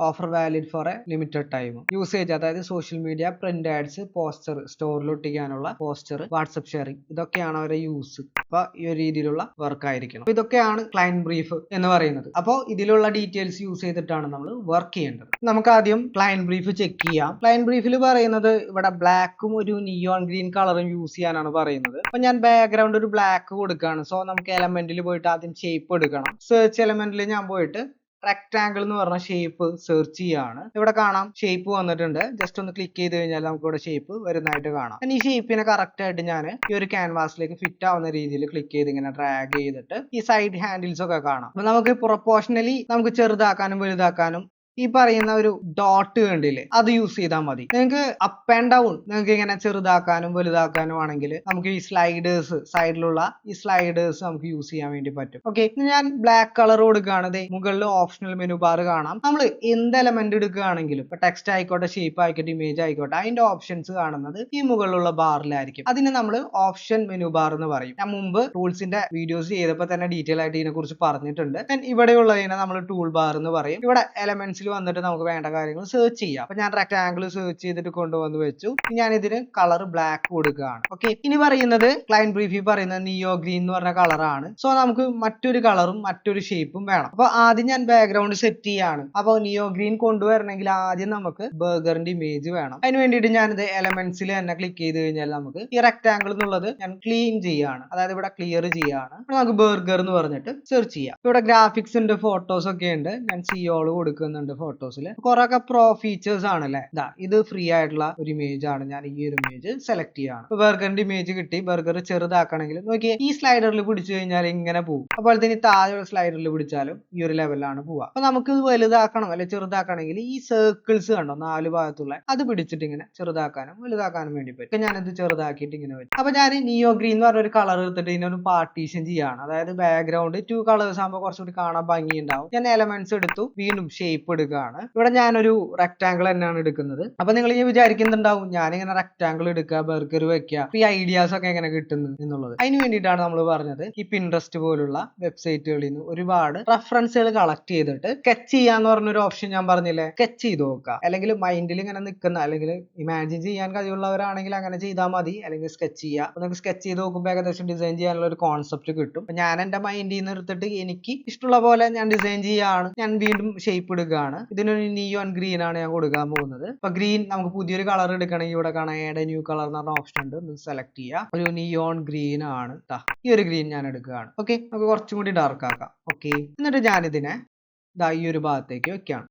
offer valid for a limited time. Usage അതായത് social media, print ads, poster, സ്റ്റോറിൽ ഒട്ടിക്കാനുള്ള പോസ്റ്റർ, വാട്സപ്പ് ഷെയറിംഗ്, ഇതൊക്കെയാണ് അവരെ യൂസ്. അപ്പൊ ഈ ഒരു രീതിയിലുള്ള വർക്ക് ആയിരിക്കണം. ഇതൊക്കെയാണ് ക്ലയന്റ് ബ്രീഫ് എന്ന് പറയുന്നത്. അപ്പോൾ ഇതിലുള്ള ഡീറ്റെയിൽസ് യൂസ് ചെയ്തിട്ടാണ് നമ്മൾ വർക്ക് ചെയ്യേണ്ടത്. നമുക്ക് ആദ്യം ക്ലയന്റ് ബ്രീഫ് ചെക്ക് ചെയ്യാം. ക്ലയന്റ് ബ്രീഫിൽ പറയുന്നത് ഇവിടെ ബ്ലാക്കും ഒരു നിയോൺ ഗ്രീൻ കളറും യൂസ് ചെയ്യാനാണ് പറയുന്നത്. അപ്പൊ ഞാൻ ബാക്ക്ഗ്രൗണ്ട് ഒരു ബ്ലാക്ക് കൊടുക്കുകയാണ്. സോ നമുക്ക് എലമെന്റിൽ പോയിട്ട് ആദ്യം ഷേപ്പ് എടുക്കണം. സെർച്ച് എലമെന്റിൽ ഞാൻ പോയിട്ട് റെക്ടാങ്കിൾ എന്ന് പറഞ്ഞ ഷേപ്പ് സെർച്ച് ചെയ്യാണ്. ഇവിടെ കാണാം ഷേപ്പ് വന്നിട്ടുണ്ട്. ജസ്റ്റ് ഒന്ന് ക്ലിക്ക് ചെയ്ത് കഴിഞ്ഞാൽ നമുക്ക് ഇവിടെ ഷേപ്പ് വരുന്നതായിട്ട് കാണാം. ഈ ഷേപ്പിനെ കറക്റ്റ് ആയിട്ട് ഞാൻ ഈ ഒരു ക്യാൻവാസിലേക്ക് ഫിറ്റ് ആവുന്ന രീതിയിൽ ക്ലിക്ക് ചെയ്ത് ഇങ്ങനെ ഡ്രാഗ് ചെയ്തിട്ട് ഈ സൈഡ് ഹാൻഡിൽസ് ഒക്കെ കാണാം. അപ്പൊ നമുക്ക് പ്രൊപ്പോർഷണലി നമുക്ക് ചെറുതാക്കാനും വലുതാക്കാനും ഈ പറയുന്ന ഒരു ഡോട്ട് കണ്ടില്ലേ, അത് യൂസ് ചെയ്താൽ മതി. നിങ്ങൾക്ക് അപ്പ് ആൻഡ് ഡൗൺ നിങ്ങൾക്ക് ഇങ്ങനെ ചെറുതാക്കാനും വലുതാക്കാനും ആണെങ്കിൽ നമുക്ക് ഈ സ്ലൈഡേഴ്സ്, സൈഡിലുള്ള ഈ സ്ലൈഡേഴ്സ് നമുക്ക് യൂസ് ചെയ്യാൻ വേണ്ടി പറ്റും. ഓക്കെ, ഞാൻ ബ്ലാക്ക് കളർ കൊടുക്കുകയാണ്. മുകളിൽ ഓപ്ഷണൽ മെനു ബാർ കാണാം. നമ്മൾ എന്ത് എലമെന്റ് എടുക്കുകയാണെങ്കിലും, ഇപ്പൊ ടെക്സ്റ്റ് ആയിക്കോട്ടെ, ഷേപ്പ് ആയിക്കോട്ടെ, ഇമേജ് ആയിക്കോട്ടെ, അതിന്റെ ഓപ്ഷൻസ് കാണുന്നത് ഈ മുകളിലുള്ള ബാറിലായിരിക്കും. അതിന് നമ്മൾ ഓപ്ഷൻ മെനു ബാർ എന്ന് പറയും. ഞാൻ മുമ്പ് ടൂൾസിന്റെ വീഡിയോസ് ചെയ്തപ്പോൾ തന്നെ ഡീറ്റെയിൽ ആയിട്ട് ഇതിനെ കുറിച്ച് പറഞ്ഞിട്ടുണ്ട്. ഇവിടെയുള്ളതിനെ നമ്മൾ ടൂൾ ബാർ എന്ന് പറയും. ഇവിടെ എലമെന്റ്സ് വന്നിട്ട് നമുക്ക് വേണ്ട കാര്യങ്ങൾ സെർച്ച് ചെയ്യാം. അപ്പൊ ഞാൻ റെക്ടാങ്കിൾ സെർച്ച് ചെയ്തിട്ട് കൊണ്ടുവന്ന് വെച്ചു. ഞാൻ ഇതിന് കളർ ബ്ലാക്ക് കൊടുക്കുകയാണ്. ഓക്കെ, ഇനി പറയുന്നത് ക്ലയന്റ് ബ്രീഫിൽ പറയുന്നത് നിയോ ഗ്രീൻ എന്ന് പറഞ്ഞ കളറാണ്. സോ നമുക്ക് മറ്റൊരു കളറും മറ്റൊരു ഷേപ്പും വേണം. അപ്പൊ ആദ്യം ഞാൻ ബാക്ക്ഗ്രൗണ്ട് സെറ്റ് ചെയ്യാണ്. അപ്പൊ നിയോ ഗ്രീൻ കൊണ്ടുവരണമെങ്കിൽ ആദ്യം നമുക്ക് ബർഗറിന്റെ ഇമേജ് വേണം. അതിന് വേണ്ടിയിട്ട് ഞാനിത് എലമെന്റ്സിൽ തന്നെ ക്ലിക്ക് ചെയ്ത് കഴിഞ്ഞാൽ നമുക്ക് ഈ റെക്ടാങ്കിൾ എന്നുള്ളത് ഞാൻ ക്ലീൻ ചെയ്യാണ്. അതായത് ഇവിടെ ക്ലിയർ ചെയ്യാണ്. നമുക്ക് ബർഗർ എന്ന് പറഞ്ഞിട്ട് സെർച്ച് ചെയ്യാം. ഇവിടെ ഗ്രാഫിക്സ് ഉണ്ട്, ഫോട്ടോസ് ഒക്കെ ഉണ്ട്. ഞാൻ സിയോൾ കൊടുക്കുന്നുണ്ട്. ഫോട്ടോസിൽ കുറെയൊക്കെ പ്രോ ഫീച്ചേഴ്സ് ആണല്ലേ. ഇത് ഫ്രീ ആയിട്ടുള്ള ഒരു ഇമേജ് ആണ്. ഞാൻ ഈ ഒരു ഇമേജ് സെലക്ട് ചെയ്യാണ്. ബർഗറിന്റെ ഇമേജ് കിട്ടി. ബർഗർ ചെറുതാക്കണമെങ്കിൽ നോക്കിയേ, ഈ സ്ലൈഡറിൽ പിടിച്ചു കഴിഞ്ഞാൽ ഇങ്ങനെ പോകും. അപ്പോൾ തന്നെ താഴെയുള്ള സ്ലൈഡറിൽ പിടിച്ചാലും ഈ ഒരു ലെവലിലാണ് പോവുക. അപ്പൊ നമുക്ക് ഇത് വലുതാക്കണം അല്ലെ ചെറുതാക്കണമെങ്കിൽ ഈ സർക്കിൾസ് കണ്ടോ 4 ഭാഗത്തുള്ള, അത് പിടിച്ചിട്ട് ഇങ്ങനെ ചെറുതാക്കാനും വലുതാക്കാനും വേണ്ടി പറ്റും. ഞാനിത് ചെറുതാക്കിയിട്ട് ഇങ്ങനെ വരും. അപ്പൊ ഞാൻ നിയോ ഗ്രീൻ എന്ന് പറഞ്ഞ ഒരു കളർ എടുത്തിട്ട് ഇതിനൊരു പാർട്ടീഷൻ ചെയ്യാണ്. അതായത് ബാക്ക്ഗ്രൗണ്ട് 2 കളേഴ്സ് ആകുമ്പോൾ കുറച്ചുകൂടി കാണാൻ ഭംഗി ഉണ്ടാവും. ഞാൻ എലമെന്റ്സ് എടുത്തു, വീണ്ടും ഷേപ്പ് എടുക്കുകയാണ്. ഇവിടെ ഞാനൊരു റെക്ടാങ്കിൾ തന്നെയാണ് എടുക്കുന്നത്. അപ്പൊ നിങ്ങൾ ഈ വിചാരിക്കുന്നുണ്ടാവും ഞാനിങ്ങനെ റെക്ടാങ്കിൾ എടുക്കുക, ബർഗർ വെക്കുക, ഈ ഐഡിയാസ് ഒക്കെ എങ്ങനെ കിട്ടുന്നു എന്നുള്ളത്. അതിന് വേണ്ടിയിട്ടാണ് നമ്മൾ പറഞ്ഞത് ഈ പിൻട്രസ്റ്റ് പോലുള്ള വെബ്സൈറ്റുകളിൽ നിന്ന് ഒരുപാട് റെഫറൻസുകൾ കളക്ട് ചെയ്തിട്ട് സ്കെച്ച് ചെയ്യാന്ന് പറഞ്ഞൊരു ഓപ്ഷൻ ഞാൻ പറഞ്ഞില്ലേ, സ്കെച്ച് ചെയ്ത് നോക്കുക. അല്ലെങ്കിൽ മൈൻഡിൽ ഇങ്ങനെ നിൽക്കുന്ന, അല്ലെങ്കിൽ ഇമാജിൻ ചെയ്യാൻ കഴിവുള്ളവരാണെങ്കിൽ അങ്ങനെ ചെയ്താൽ മതി. അല്ലെങ്കിൽ സ്കെച്ച് ചെയ്യുക. അപ്പൊ നിങ്ങൾക്ക് സ്കെച്ച് ചെയ്ത് നോക്കുമ്പോൾ ഏകദേശം ഡിസൈൻ ചെയ്യാനുള്ള ഒരു കോൺസെപ്റ്റ് കിട്ടും. ഞാൻ എന്റെ മൈൻഡിൽ നിന്ന് എടുത്തിട്ട് എനിക്ക് ഇഷ്ടമുള്ള പോലെ ഞാൻ ഡിസൈൻ ചെയ്യാണ്. ഞാൻ വീണ്ടും ഷേപ്പ് എടുക്കുകയാണ്. ഇതിനൊരു നിയോൺ ഗ്രീൻ ആണ് ഞാൻ കൊടുക്കാൻ പോകുന്നത്. അപ്പൊ ഗ്രീൻ നമുക്ക് പുതിയൊരു കളർ എടുക്കണമെങ്കിൽ ഇവിടെ കാണാൻ ആഡ് ന്യൂ കളർ എന്ന് പറഞ്ഞ ഓപ്ഷൻ ഉണ്ട്. ഒന്ന് സെലക്ട് ചെയ്യുക. ഒരു നിയോൺ ഗ്രീൻ ആണ്. ഈ ഒരു ഗ്രീൻ ഞാൻ എടുക്കുകയാണ്. ഓക്കെ, നമുക്ക് കുറച്ചും കൂടി ഡാർക്ക് ആക്കാം. ഓക്കെ, എന്നിട്ട് ഞാനിതിനെ ഈ ഒരു ഭാഗത്തേക്ക് വെക്കുകയാണ്.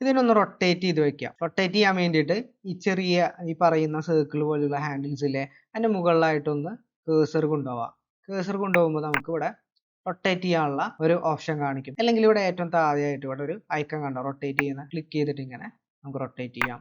ഇതിനൊന്ന് റൊട്ടേറ്റ് ചെയ്ത് വെക്കാം. റൊട്ടേറ്റ് ചെയ്യാൻ വേണ്ടിയിട്ട് ഈ ചെറിയ ഈ പറയുന്ന സർക്കിൾ പോലുള്ള ഹാൻഡിൽസ് ഇല്ലേ, അതിന്റെ മുകളിലായിട്ടൊന്ന് കേസർ കൊണ്ടുപോവാം. കേസർ കൊണ്ടുപോകുമ്പോൾ നമുക്ക് ഇവിടെ റൊട്ടേറ്റ് ചെയ്യാനുള്ള ഒരു ഓപ്ഷൻ കാണിക്കും. അല്ലെങ്കിൽ ഇവിടെ ഏറ്റവും താഴെയായിട്ട് ഇവിടെ ഒരു ഐക്കൺ കണ്ടോ, റൊട്ടേറ്റ് ചെയ്യുന്ന, ക്ലിക്ക് ചെയ്തിട്ട് ഇങ്ങനെ നമുക്ക് റൊട്ടേറ്റ് ചെയ്യാം.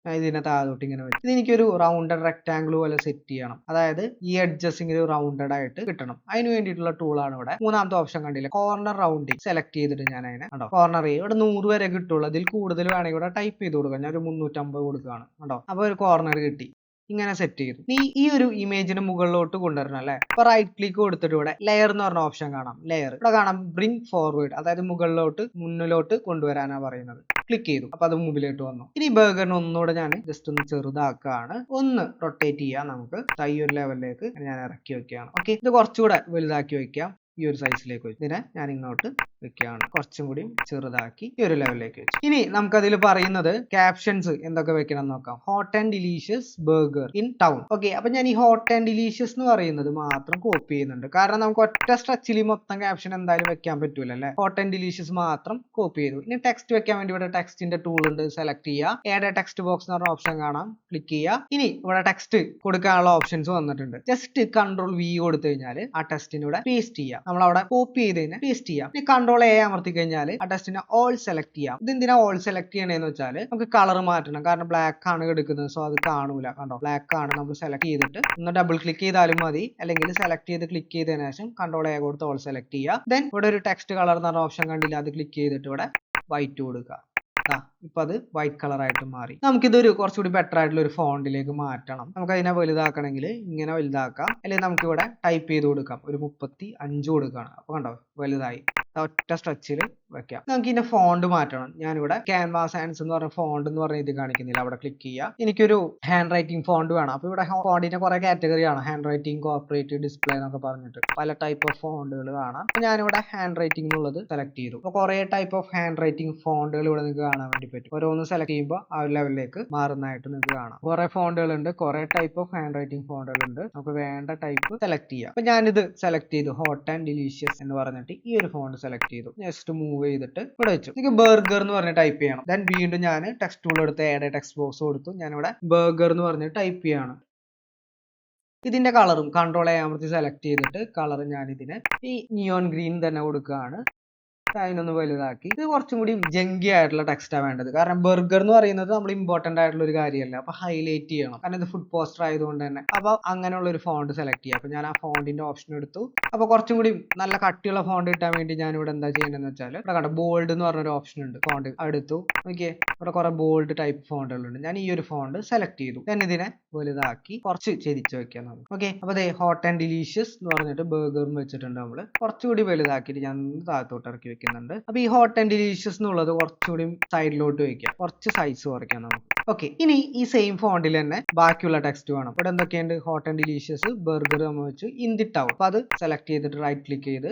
ഇതിനെ താഴോട്ട് ഇങ്ങനെ വെച്ച് ഇതെനിക്കൊരു റൗണ്ടഡ് റെക്ടാങ്കിൾ പോലെ സെറ്റ് ചെയ്യണം. അതായത് ഈ എഡ്ജസ് ഇങ്ങനെ റൗണ്ടഡ് ആയിട്ട് കിട്ടണം. അതിന് വേണ്ടിയിട്ടുള്ള ടൂളാണ് ഇവിടെ. മൂന്നാമത്തെ ഓപ്ഷൻ കണ്ടില്ലേ, കോർണർ റൗണ്ടിങ്. സെലക്ട് ചെയ്തിട്ട് ഞാൻ അതിനെ കണ്ടോ കോർണർ ചെയ്യും. ഇവിടെ 100 വരെ കിട്ടുള്ളൂ. അതിൽ കൂടുതൽ വേണമെങ്കിൽ ഇവിടെ ടൈപ്പ് ചെയ്ത് കൊടുക്കാം. ഞാൻ ഒരു 350 കൊടുക്കുകയാണ്. കണ്ടോ, അപ്പൊ ഒരു കോർണർ കിട്ടി. ഇങ്ങനെ സെറ്റ് ചെയ്തു. നീ ഈ ഒരു ഇമേജിന് മുകളിലോട്ട് കൊണ്ടുവരണം അല്ലെ. അപ്പൊ റൈറ്റ് ക്ലിക്ക് കൊടുത്തിട്ട് ഇവിടെ ലെയർ എന്ന് പറഞ്ഞ ഓപ്ഷൻ കാണാം. ലെയർ ഇവിടെ കാണാം ബ്രിങ് ഫോർവേഡ്, അതായത് മുന്നിലോട്ട് കൊണ്ടുവരാനാ പറയുന്നത്. ക്ലിക്ക് ചെയ്തു. അപ്പൊ അത് മുമ്പിലോട്ട് വന്നു. ഇനി ബർഗറിന് ഒന്നുകൂടെ ഞാൻ ജസ്റ്റ് ഒന്ന് ചെറുതാക്കുകയാണ്. ഒന്ന് റൊട്ടേറ്റ് ചെയ്യാം. നമുക്ക് ഈ ഒരു ലെവലിലേക്ക് ഞാൻ ഇറക്കി വെക്കുകയാണ്. ഓക്കെ, ഇത് കുറച്ചുകൂടെ വലുതാക്കി വെക്കാം. ഈ ഒരു സൈസിലേക്ക് വെച്ചു. ഇതിനെ ഞാൻ ഇങ്ങോട്ട് വെക്കുകയാണ്. കുറച്ചും കൂടി ചെറുതാക്കി ഈ ഒരു ലെവലിലേക്ക് വെച്ചു. ഇനി നമുക്കതിൽ പറയുന്നത് ക്യാപ്ഷൻസ് എന്തൊക്കെ വെക്കണം എന്ന് നോക്കാം. Hot and delicious burger in town. Okay, അപ്പൊ ഞാൻ ഈ ഹോട്ട് ആൻഡ് ഡിലീഷ്യസ് എന്ന് പറയുന്നത് മാത്രം കോപ്പി ചെയ്യുന്നുണ്ട്. കാരണം നമുക്ക് ഒറ്റ സ്ട്രെച്ചിൽ മൊത്തം ക്യാപ്ഷൻ എന്തായാലും വെക്കാൻ പറ്റൂല അല്ലെ. ഹോട്ട് ആൻഡ് ഡിലീഷ്യസ് മാത്രം കോപ്പി ചെയ്തു. ഇനി ടെക്സ്റ്റ് വെക്കാൻ വേണ്ടി ഇവിടെ ടെക്സ്റ്റിന്റെ ടൂൾ ഉണ്ട്. സെലക്ട് ചെയ്യുക. ആഡ് ടെക്സ്റ്റ് ബോക്സ് എന്ന് പറഞ്ഞ ഓപ്ഷൻ കാണാം. ക്ലിക്ക് ചെയ്യുക. ഇനി ഇവിടെ ടെക്സ്റ്റ് കൊടുക്കാനുള്ള ഓപ്ഷൻസ് വന്നിട്ടുണ്ട്. ജസ്റ്റ് കൺട്രോൾ വി കൊടുത്തു കഴിഞ്ഞാൽ ആ ടെക്സ്റ്റിന് ഇവിടെ പേസ്റ്റ് ചെയ്യാം. നമ്മൾ അവിടെ കോപ്പി ചെയ്തതിനെ പേസ്റ്റ് ചെയ്യാം. ഇനി കൺട്രോൾ എ അമർത്തി കഴിഞ്ഞാൽ ആ ടെക്സ്റ്റിനെ ഓൾ സെലക്ട് ചെയ്യാം. ഇതെന്തിനാ ഓൾ സെലക്ട് ചെയ്യണേന്ന് വെച്ചാൽ നമുക്ക് കളർ മാറ്റണം. കാരണം ബ്ലാക്ക് ആണ് എടുക്കുന്നത്, സോ അത് കാണൂല. കണ്ടോ, ബ്ലാക്ക് ആണ്. നമ്മൾ സെലക്ട് ചെയ്തിട്ട് ഒന്ന് ഡബിൾ ക്ലിക്ക് ചെയ്താലും മതി, അല്ലെങ്കിൽ സെലക്ട് ചെയ്ത് ക്ലിക്ക് ചെയ്തതിനു ശേഷം കൺട്രോൾ എ കൊടുത്ത് ഓൾ സെലക്ട് ചെയ്യുക. ദെൻ ഇവിടെ ഒരു ടെക്സ്റ്റ് കളർ എന്ന് പറഞ്ഞ ഓപ്ഷൻ കണ്ടില്ല, അത് ക്ലിക്ക് ചെയ്തിട്ട് ഇവിടെ വൈറ്റ് കൊടുക്കുക. ഇപ്പൊ അത് വൈറ്റ് കളർ ആയിട്ട് മാറി. നമുക്കിതൊരു കുറച്ചുകൂടി ബെറ്റർ ആയിട്ടുള്ള ഒരു ഫോണ്ടിലേക്ക് മാറ്റണം. നമുക്ക് അതിനെ വലുതാക്കണമെങ്കിൽ ഇങ്ങനെ വലുതാക്കാം, അല്ലെങ്കിൽ നമുക്ക് ഇവിടെ ടൈപ്പ് ചെയ്ത് കൊടുക്കാം. ഒരു 35 കൊടുക്കുകയാണ്. അപ്പൊ കണ്ടോ, വലുതായി. ഒറ്റ സ്ട്രെച്ചിൽ വെക്കാം. നമുക്ക് ഇതിന്റെ ഫോണ്ട് മാറ്റണം. ഞാനിവിടെ ക്യാൻവാസ് ഹാൻഡ്സ് എന്ന് പറഞ്ഞ ഫോണ്ട് എന്ന് പറഞ്ഞ ഇത് കാണിക്കുന്നില്ല, അവിടെ ക്ലിക്ക് ചെയ്യുക. എനിക്കൊരു ഹാൻഡ് റൈറ്റിംഗ് ഫോണ്ട് വേണം. അപ്പൊ ഇവിടെ ഫോണ്ടിന്റെ കുറെ കാറ്റഗറി ആണ്. ഹാൻഡ് റൈറ്റിംഗ്, കോർപ്പറേറ്റ്, ഡിസ്പ്ലേ എന്നൊക്കെ പറഞ്ഞിട്ട് പല ടൈപ്പ് ഓഫ് ഫോണ്ടുകൾ കാണാം. അപ്പൊ ഞാനിവിടെ ഹാൻഡ് റൈറ്റിംഗ് എന്നുള്ളത് സെലക്ട് ചെയ്തു. അപ്പൊ കുറെ ടൈപ്പ് ഓഫ് ഹാൻഡ് റൈറ്റിംഗ് ഫോണ്ടുകൾ ഇവിടെ നിങ്ങൾക്ക് കാണാൻ വേണ്ടി പറ്റും. ഓരോന്ന് സെലക്ട് ചെയ്യുമ്പോൾ ആ ഒരു ലെവലിലേക്ക് മാറുന്നതായിട്ട് നിങ്ങൾക്ക് കാണാം. കുറെ ഫോണ്ടുകൾ ഉണ്ട്, കുറെ ടൈപ്പ് ഓഫ് ഹാൻഡ് റൈറ്റിംഗ് ഫോണ്ടുകൾ ഉണ്ട്. നമുക്ക് വേണ്ട ടൈപ്പ് സെലക്ട് ചെയ്യാം. അപ്പൊ ഞാനിത് സെലക്ട് ചെയ്തു, ഹോട്ട് ആൻഡ് ഡിലീഷ്യസ് എന്ന് പറഞ്ഞിട്ട് ഈ ഒരു ഫോണ്ട് സെലക്ട് ചെയ്തു. ജസ്റ്റ് മൂവ് ചെയ്തിട്ട് ഇവിടെ വെച്ചു. എനിക്ക് ബർഗർ എന്ന് പറഞ്ഞ് ടൈപ്പ് ചെയ്യണം. ദെൻ വീണ്ടും ഞാൻ ടെക്സ്റ്റ് ടൂൾ എടുത്ത് ആഡ് ടെക്സ്റ്റ് ബോക്സ് കൊടുത്തു. ഞാനിവിടെ ബർഗർ എന്ന് പറഞ്ഞ് ടൈപ്പ് ചെയ്യാണ്. ഇതിന്റെ കളറും കൺട്രോൾ എ അമർത്തി സെലക്ട് ചെയ്തിട്ട് കളർ ഞാൻ ഇതിനെ ഈ നിയോൺ ഗ്രീൻ തന്നെ കൊടുക്കുകയാണ്. അതിനൊന്ന് വലുതാക്കി. ഇത് കുറച്ചും കൂടി ജങ്കി ആയിട്ടുള്ള ടെക്സ്റ്റാണ് വേണ്ടത്. കാരണം ബർഗർ എന്ന് പറയുന്നത് നമ്മൾ ഇമ്പോർട്ടന്റ് ആയിട്ടുള്ള ഒരു കാര്യമല്ല. അപ്പൊ ഹൈലൈറ്റ് ചെയ്യണം. കാരണം ഇത് ഫുഡ് പോസ്റ്റർ ആയതുകൊണ്ട് തന്നെ. അപ്പൊ അങ്ങനെയുള്ള ഒരു ഫോണ്ട് സെലക്ട് ചെയ്യാം. അപ്പൊ ഞാൻ ആ ഫോണ്ടിന്റെ ഓപ്ഷൻ എടുത്തു. അപ്പൊ കുറച്ചും കൂടി നല്ല കട്ടിയുള്ള ഫോണ്ട് കിട്ടാൻ വേണ്ടി ഞാൻ ഇവിടെ എന്താ ചെയ്യേണ്ടതെന്ന് വെച്ചാൽ ഇവിടെ കണ്ട ബോൾഡ് എന്ന് പറഞ്ഞൊരു ഓപ്ഷൻ ഉണ്ട്. ഫോണ്ട് എടുത്തു. ഓക്കെ, ഇവിടെ കുറെ ബോൾഡ് ടൈപ്പ് ഫോണ്ടുകളുണ്ട്. ഞാൻ ഈ ഒരു ഫോണ്ട് സെലക്ട് ചെയ്തു. ഞാൻ ഇതിനെ വലുതാക്കി കുറച്ച് ചെരിച്ച് വെക്കാൻ നോക്കും. ഓക്കെ, അപ്പൊ അതെ ഹോട്ട് ആൻഡ് ഡിലീഷ്യസ് എന്ന് പറഞ്ഞിട്ട് ബർഗറും വെച്ചിട്ടുണ്ട്. നമ്മള് കുറച്ചുകൂടി വലുതാക്കിയിട്ട് ഞാൻ താഴത്തോട്ട് ഇറക്കി വെക്കുന്നുണ്ട്. അപ്പൊ ഈ ഹോട്ട് ആൻഡ് ഡിലീഷ്യസ് എന്നുള്ളത് കുറച്ചുകൂടി സൈഡിലോട്ട് വെക്കാം. കുറച്ച് സൈസ് കുറയ്ക്കാം നമുക്ക്. ഓക്കെ, ഇനി ഈ സെയിം ഫോണ്ടിൽ തന്നെ ബാക്കിയുള്ള ടെക്സ്റ്റ് വേണം. ഇവിടെ എന്തൊക്കെയുണ്ട്? ഹോട്ട് ആൻഡ് ഡിലീഷ്യസ് ബർഗർ നമ്മൾ വെച്ചു ഇൻ ദി ടൗൺ. അപ്പൊ അത് സെലക്ട് ചെയ്തിട്ട് റൈറ്റ്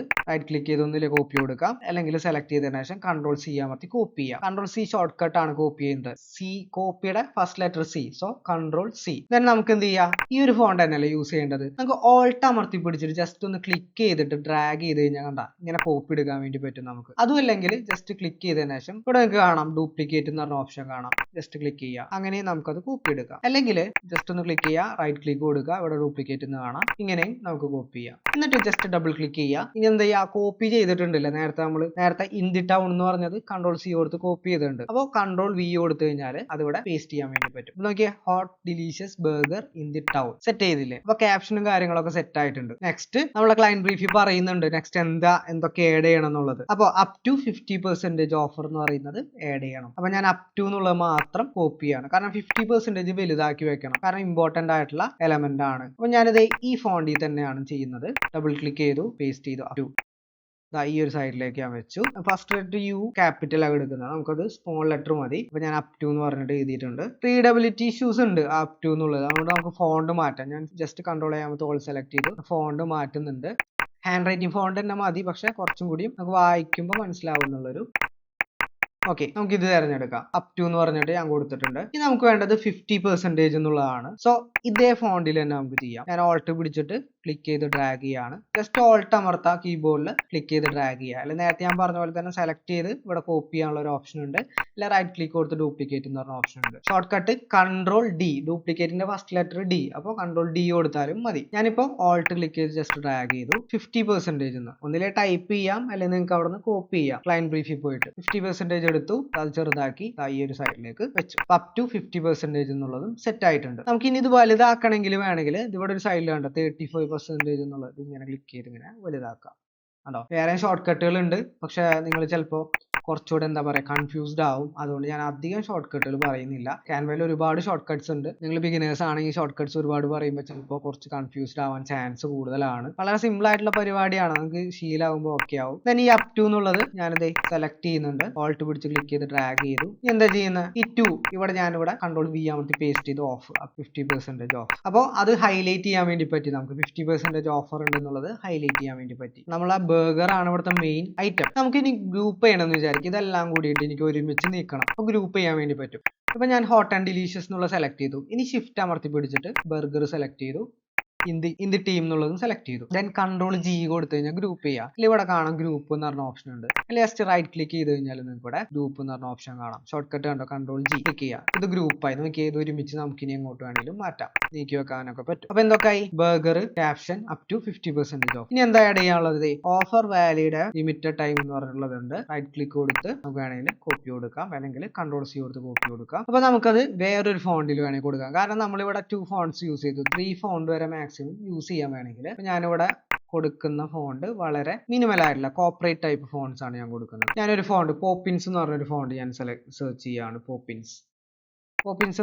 ക്ലിക്ക് ചെയ്ത് ഒന്നിലേക്ക് കോപ്പി കൊടുക്കാം. അല്ലെങ്കിൽ സെലക്ട് ചെയ്തതിനു ശേഷം കൺട്രോൾ സി അമർത്തി കോപ്പി ചെയ്യാം. കൺട്രോൾ സി ഷോർട്ട് കട്ട് ആണ് കോപ്പി ചെയ്യുന്നത്. സി കോപ്പിയുടെ first letter C, so control C. Then നമുക്ക് എന്ത് ചെയ്യാം? ഈ ഒരു ഫോണ്ട് തന്നെയല്ലേ യൂസ് ചെയ്യേണ്ടത്. നമുക്ക് ഓൾട്ട് അമർത്തി പിടിച്ചിട്ട് ജസ്റ്റ് ഒന്ന് ക്ലിക്ക് ചെയ്തിട്ട് ഡ്രാഗ് ചെയ്ത് കഴിഞ്ഞാൽ കണ്ട ഇങ്ങനെ കോപ്പി എടുക്കാൻ വേണ്ടി പറ്റും നമുക്ക്. അതുമല്ലെങ്കിൽ ജസ്റ്റ് ക്ലിക്ക് ചെയ്തതിനു ശേഷം ഇവിടെ നിങ്ങൾക്ക് കാണാം ഡ്യൂപ്ലിക്കേറ്റ് എന്ന് പറഞ്ഞ ഓപ്ഷൻ കാണാം. ജസ്റ്റ് ക്ലിക്ക് ചെയ്യുക. അങ്ങനെ നമുക്കത് കോപ്പി എടുക്കാം. അല്ലെങ്കിൽ ജസ്റ്റ് ഒന്ന് ക്ലിക്ക് ചെയ്യുക, റൈറ്റ് ക്ലിക്ക് കൊടുക്കുക, ഇവിടെ ഡ്യൂപ്ലിക്കേറ്റ് എന്ന് കാണാം. ഇങ്ങനെയും നമുക്ക് കോപ്പി ചെയ്യാം. എന്നിട്ട് ജസ്റ്റ് ഡബിൾ ക്ലിക്ക് ചെയ്യുക. ഇനി എന്താ ചെയ്യുക? കോപ്പി ചെയ്തിട്ടുണ്ടല്ലോ നേരത്തെ ഇൻ ദി ടൗൺ എന്ന് പറഞ്ഞത് കൺട്രോൾ സി കൊടുത്ത് കോപ്പി ചെയ്തിട്ടുണ്ട്. അപ്പോൾ കൺട്രോൾ വി കൊടുത്തു കഴിഞ്ഞാൽ അത് ഇവിടെ പേസ്റ്റ് ചെയ്യാൻ വേണ്ടി പറ്റും. നോക്കിയേ, hot delicious burger in the town set ചെയ്തില്ലേ? അപ്പൊ ക്യാപ്ഷനും കാര്യങ്ങളൊക്കെ സെറ്റ് ആയിട്ടുണ്ട്. നെക്സ്റ്റ് നമ്മളെ ക്ലയന്റ് ബ്രീഫിൽ പറയുന്നുണ്ട് നെക്സ്റ്റ് എന്തൊക്കെ ആഡ് ചെയ്യണം എന്നുള്ളത്. അപ്പോൾ അപ് ടു 50% ഓഫർ എന്ന് പറയുന്നത് ആഡ് ചെയ്യണം. അപ്പൊ ഞാൻ അപ് ടു എന്നുള്ളത് മാത്രം കോപ്പി ചെയ്യാണ്. കാരണം 50% വലുതാക്കി വെക്കണം. കാരണം ഇമ്പോർട്ടന്റ് ആയിട്ടുള്ള എലമെന്റ് ആണ്. അപ്പൊ ഞാനിത് ഈ ഫോണ്ടിൽ തന്നെയാണ് ചെയ്യുന്നത്. ഡബിൾ ക്ലിക്ക് ചെയ്തു, പേസ്റ്റ് ചെയ്തു. അപ് ടു ഈ ഒരു സൈഡിലേക്ക് ഞാൻ വെച്ചു. ഫസ്റ്റ് ലെറ്റർ യു ക്യാപിറ്റൽ ആണ് എടുക്കുന്നത്. നമുക്കത് സ്മോൾ ലെറ്റർ മതി. അപ്പൊ ഞാൻ അപ് ടു എന്ന് പറഞ്ഞിട്ട് എഴുതിയിട്ടുണ്ട്. റീഡബിലിറ്റി ഇഷ്യൂസ് ഉണ്ട് അപ് ടു എന്നുള്ളത്. അതുകൊണ്ട് നമുക്ക് ഫോണ്ട് മാറ്റാം. ഞാൻ ജസ്റ്റ് കൺട്രോൾ ചെയ്യാൻ ഓൾ സെലക്ട് ചെയ്തു. ഫോണ്ട് മാറ്റുന്നുണ്ട്. ഹാൻഡ് റൈറ്റിംഗ് ഫോണ്ട് തന്നെ മതി, പക്ഷെ കുറച്ചും കൂടി നമുക്ക് വായിക്കുമ്പോൾ മനസ്സിലാവുന്നുള്ളൊരു. ഓക്കെ, നമുക്ക് ഇത് തിരഞ്ഞെടുക്കാം. അപ് ടു എന്ന് പറഞ്ഞിട്ട് ഞാൻ കൊടുത്തിട്ടുണ്ട്. ഇനി നമുക്ക് വേണ്ടത് 50% എന്നുള്ളതാണ്. സോ ഇതേ ഫോണ്ടിൽ തന്നെ നമുക്ക് ചെയ്യാം. ഞാൻ ഓൾട്ട് പിടിച്ചിട്ട് ക്ലിക്ക് ചെയ്ത് ഡ്രാഗ് ചെയ്യാണ്. ജസ്റ്റ് ഓൾട്ട് അമർത്താം കീബോർഡിൽ, ക്ലിക്ക് ചെയ്ത് ഡ്രാഗ് ചെയ്യുക. അല്ലെങ്കിൽ നേരത്തെ ഞാൻ പറഞ്ഞ പോലെ തന്നെ സെലക്ട് ചെയ്ത് ഇവിടെ കോപ്പി ചെയ്യാനുള്ള ഒരു ഓപ്ഷൻ ഉണ്ട്. അല്ല റൈറ്റ് ക്ലിക്ക് കൊടുത്ത് ഡ്യൂപ്ലിക്കേറ്റ് എന്ന് പറഞ്ഞ ഓപ്ഷൻ ഉണ്ട്. ഷോർട്ട് കട്ട് കൺട്രോൾ ഡി, ഡ്യൂപ്ലിക്കേറ്റിന്റെ ഫസ്റ്റ് ലെറ്റർ ഡി. അപ്പോൾ കൺട്രോൾ ഡി കൊടുത്താലും മതി. ഞാനിപ്പോൾ ഓൾട്ട് ക്ലിക്ക് ചെയ്ത് ജസ്റ്റ് ഡ്രാഗ് ചെയ്തു. 50% ഒന്നിലെ ടൈപ്പ് ചെയ്യാം, അല്ലെങ്കിൽ നിങ്ങൾക്ക് അവിടെ നിന്ന് കോപ്പി ചെയ്യാം. ക്ലയന്റ് ബ്രീഫിൽ പോയിട്ട് 50% എടുത്തു, അത് ചെറുതാക്കി ഈ ഒരു സൈഡിലേക്ക് വെച്ചു. അപ് ടു 50% എന്നുള്ളതും സെറ്റ് ആയിട്ടുണ്ട്. നമുക്ക് ഇനി ഇത് വലുതാക്കണമെങ്കിൽ വേണമെങ്കിൽ ഇവിടെ ഒരു സൈഡിൽ കണ്ടോ 35% എന്നുള്ളത് ഇങ്ങനെ ക്ലിക്ക് ചെയ്ത് ഇങ്ങനെ വലുതാക്കാം. കണ്ടോ? വേറെ ഷോർട്ട് കട്ടുകൾ ഉണ്ട്, പക്ഷെ നിങ്ങൾ ചിലപ്പോൾ കുറച്ചുകൂടെ എന്താ പറയുക കൺഫ്യൂസ്ഡ് ആവും. അതുകൊണ്ട് ഞാൻ അധികം ഷോർട്ട് കട്ടുകൾ പറയുന്നില്ല. ക്യാൻവയിൽ ഒരുപാട് ഷോർട്ട് കട്ട്സ് ഉണ്ട്. നിങ്ങൾ ബിഗിനേഴ്സ് ആണെങ്കിൽ ഷോർട്ട് കട്ട്സ് ഒരുപാട് പറയുമ്പോൾ ചിലപ്പോൾ കുറച്ച് കൺഫ്യൂസ്ഡ് ആവാൻ ചാൻസ് കൂടുതലാണ്. വളരെ സിമ്പിൾ ആയിട്ടുള്ള പരിപാടിയാണ്, നമുക്ക് ശീലമാകുമ്പോൾ ഓക്കെ ആവും. ദെൻ ഈ അപ് ടു എന്നുള്ളത് ഞാനിത് സെലക്ട് ചെയ്യുന്നുണ്ട്. ഓൾട്ട് പിടിച്ച് ക്ലിക്ക് ചെയ്ത് ഡ്രാഗ് ചെയ്തു. എന്താ ചെയ്യുന്നത്, ഈ ടു ഇവിടെ ഞാനിവിടെ കൺട്രോൾ വി അമർത്തി പേസ്റ്റ് ചെയ്ത് ഓഫ് 50% ഓഫ്. അപ്പോൾ അത് ഹൈലൈറ്റ് ചെയ്യാൻ വേണ്ടി പറ്റി, നമുക്ക് 50% ഓഫർ ഉണ്ട് എന്നുള്ളത് ഹൈലൈറ്റ് ചെയ്യാൻ വേണ്ടി പറ്റി. നമ്മൾ ആ ബർഗർ ആണ് ഇവിടുത്തെ മെയിൻ ഐറ്റം. നമുക്ക് ഇനി ഗ്രൂപ്പ് ചെയ്യണമെന്ന് വിചാരിക്കും, ഇതെല്ലാം കൂടിയിട്ട് എനിക്ക് ഒരുമിച്ച് നീക്കണം. അപ്പോൾ ഗ്രൂപ്പ് ചെയ്യാൻ വേണ്ടി പറ്റും. അപ്പൊ ഞാൻ ഹോട്ട് ആൻഡ് ഡിലീഷ്യസ് എന്നുള്ള സെലക്ട് ചെയ്തു. ഇനി ഷിഫ്റ്റ് അമർത്തി പിടിച്ചിട്ട് ബർഗർ സെലക്ട് ചെയ്തു. ഇൻ ദി ടീം എന്നുള്ളതും സെലക്ട് ചെയ്തു. ദെൻ കൺട്രോൾ ജി കൊടുത്തു കഴിഞ്ഞാൽ ഗ്രൂപ്പ് ചെയ്യാം. അല്ലെങ്കിൽ ഇവിടെ കാണാം ഗ്രൂപ്പ് എന്ന് പറഞ്ഞ ഓപ്ഷൻ ഉണ്ട്. അല്ലെങ്കിൽ ജസ്റ്റ് റൈറ്റ് ക്ലിക്ക് ചെയ്ത് കഴിഞ്ഞാൽ നിങ്ങൾക്ക് ഇവിടെ ഗ്രൂപ്പ് എന്ന് പറഞ്ഞ ഓപ്ഷൻ കാണാം. ഷോർട്ട് കട്ട് കണ്ടോ, കൺട്രോൾ ജി ക്ലിക്ക് ചെയ്യാം. ഇത് ഗ്രൂപ്പായി നോക്കി, ഇത് ഒരുമിച്ച് നമുക്ക് ഇനി എങ്ങോട്ട് വേണമെങ്കിലും മാറ്റാം, നീക്കി വെക്കാനൊക്കെ പറ്റും. അപ്പൊ എന്തൊക്കെയായി, burger caption up to 50% off. ഇനി എന്താ ആഡ് ചെയ്യാനുള്ളത്, ഓഫർ വാലിഡ് ലിമിറ്റഡ് ടൈം എന്ന് പറഞ്ഞിട്ടുള്ളതുണ്ട്. റൈറ്റ് ക്ലിക്ക് കൊടുത്ത് നമുക്ക് വേണമെങ്കിൽ കോപ്പി കൊടുക്കാം, അല്ലെങ്കിൽ കൺട്രോൾ സി കൊടുത്ത് കോപ്പി കൊടുക്കാം. അപ്പൊ നമുക്കത് വേറൊരു ഫോണ്ടിൽ വേണമെങ്കിൽ കൊടുക്കാം. കാരണം നമ്മളിവിടെ 2 ഫോണ്ട്സ് യൂസ് ചെയ്തു, 3 ഫോണ്ട് വരെ മാക്സിമം യൂസ് ചെയ്യാൻ വേണമെങ്കിൽ. ഞാനിവിടെ കൊടുക്കുന്ന ഫോണ്ട് വളരെ മിനിമൽ ആയിട്ടുള്ള കോർപ്പറേറ്റ് ടൈപ്പ് ഫോണ്ട്സ് ആണ് ഞാൻ കൊടുക്കുന്നത്. ഞാനൊരു ഫോണ്ട് പോപ്പിൻസ് എന്ന് പറഞ്ഞൊരു ഫോണ്ട് ഞാൻ സെർച്ച് ചെയ്യാണ്. പോപ്പിൻസ്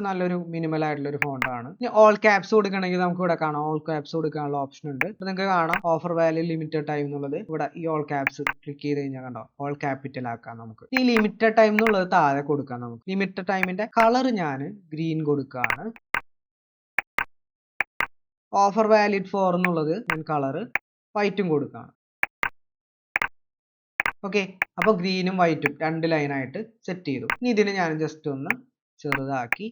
നല്ലൊരു മിനിമൽ ആയിട്ടുള്ള ഒരു ഫോണ്ട് ആണ്. ഇനി ഓൾ ക്യാപ്സ് കൊടുക്കണമെങ്കിൽ നമുക്ക് ഇവിടെ കാണാം, ഓൾ ക്യാപ്സ് കൊടുക്കാനുള്ള ഓപ്ഷൻ ഉണ്ട്. അപ്പൊ നിങ്ങൾക്ക് കാണാം ഓഫർ വാല്യൂ ലിമിറ്റഡ് ടൈം എന്നുള്ളത് ഇവിടെ ഈ ഓൾ ക്യാപ്സ് ക്ലിക്ക് ചെയ്ത് കഴിഞ്ഞാൽ കണ്ടോ, ഓൾ ക്യാപിറ്റൽ ആക്കാം. നമുക്ക് ഈ ലിമിറ്റഡ് ടൈം എന്നുള്ളത് താഴെ കൊടുക്കാം. നമുക്ക് ലിമിറ്റഡ് ടൈമിന്റെ കളർ ഞാൻ ഗ്രീൻ കൊടുക്കുകയാണ്. ഓഫർ വാലിഡ് ഫോർ എന്നുള്ളത് ഞാൻ കളർ വൈറ്റും കൊടുക്കുകയാണ്. ഓക്കെ, അപ്പൊ ഗ്രീനും വൈറ്റും 2 ലൈനായിട്ട് സെറ്റ് ചെയ്തു. ഇനി ഇതിന് ഞാൻ ജസ്റ്റ് ഒന്ന് ചെറുതാക്കി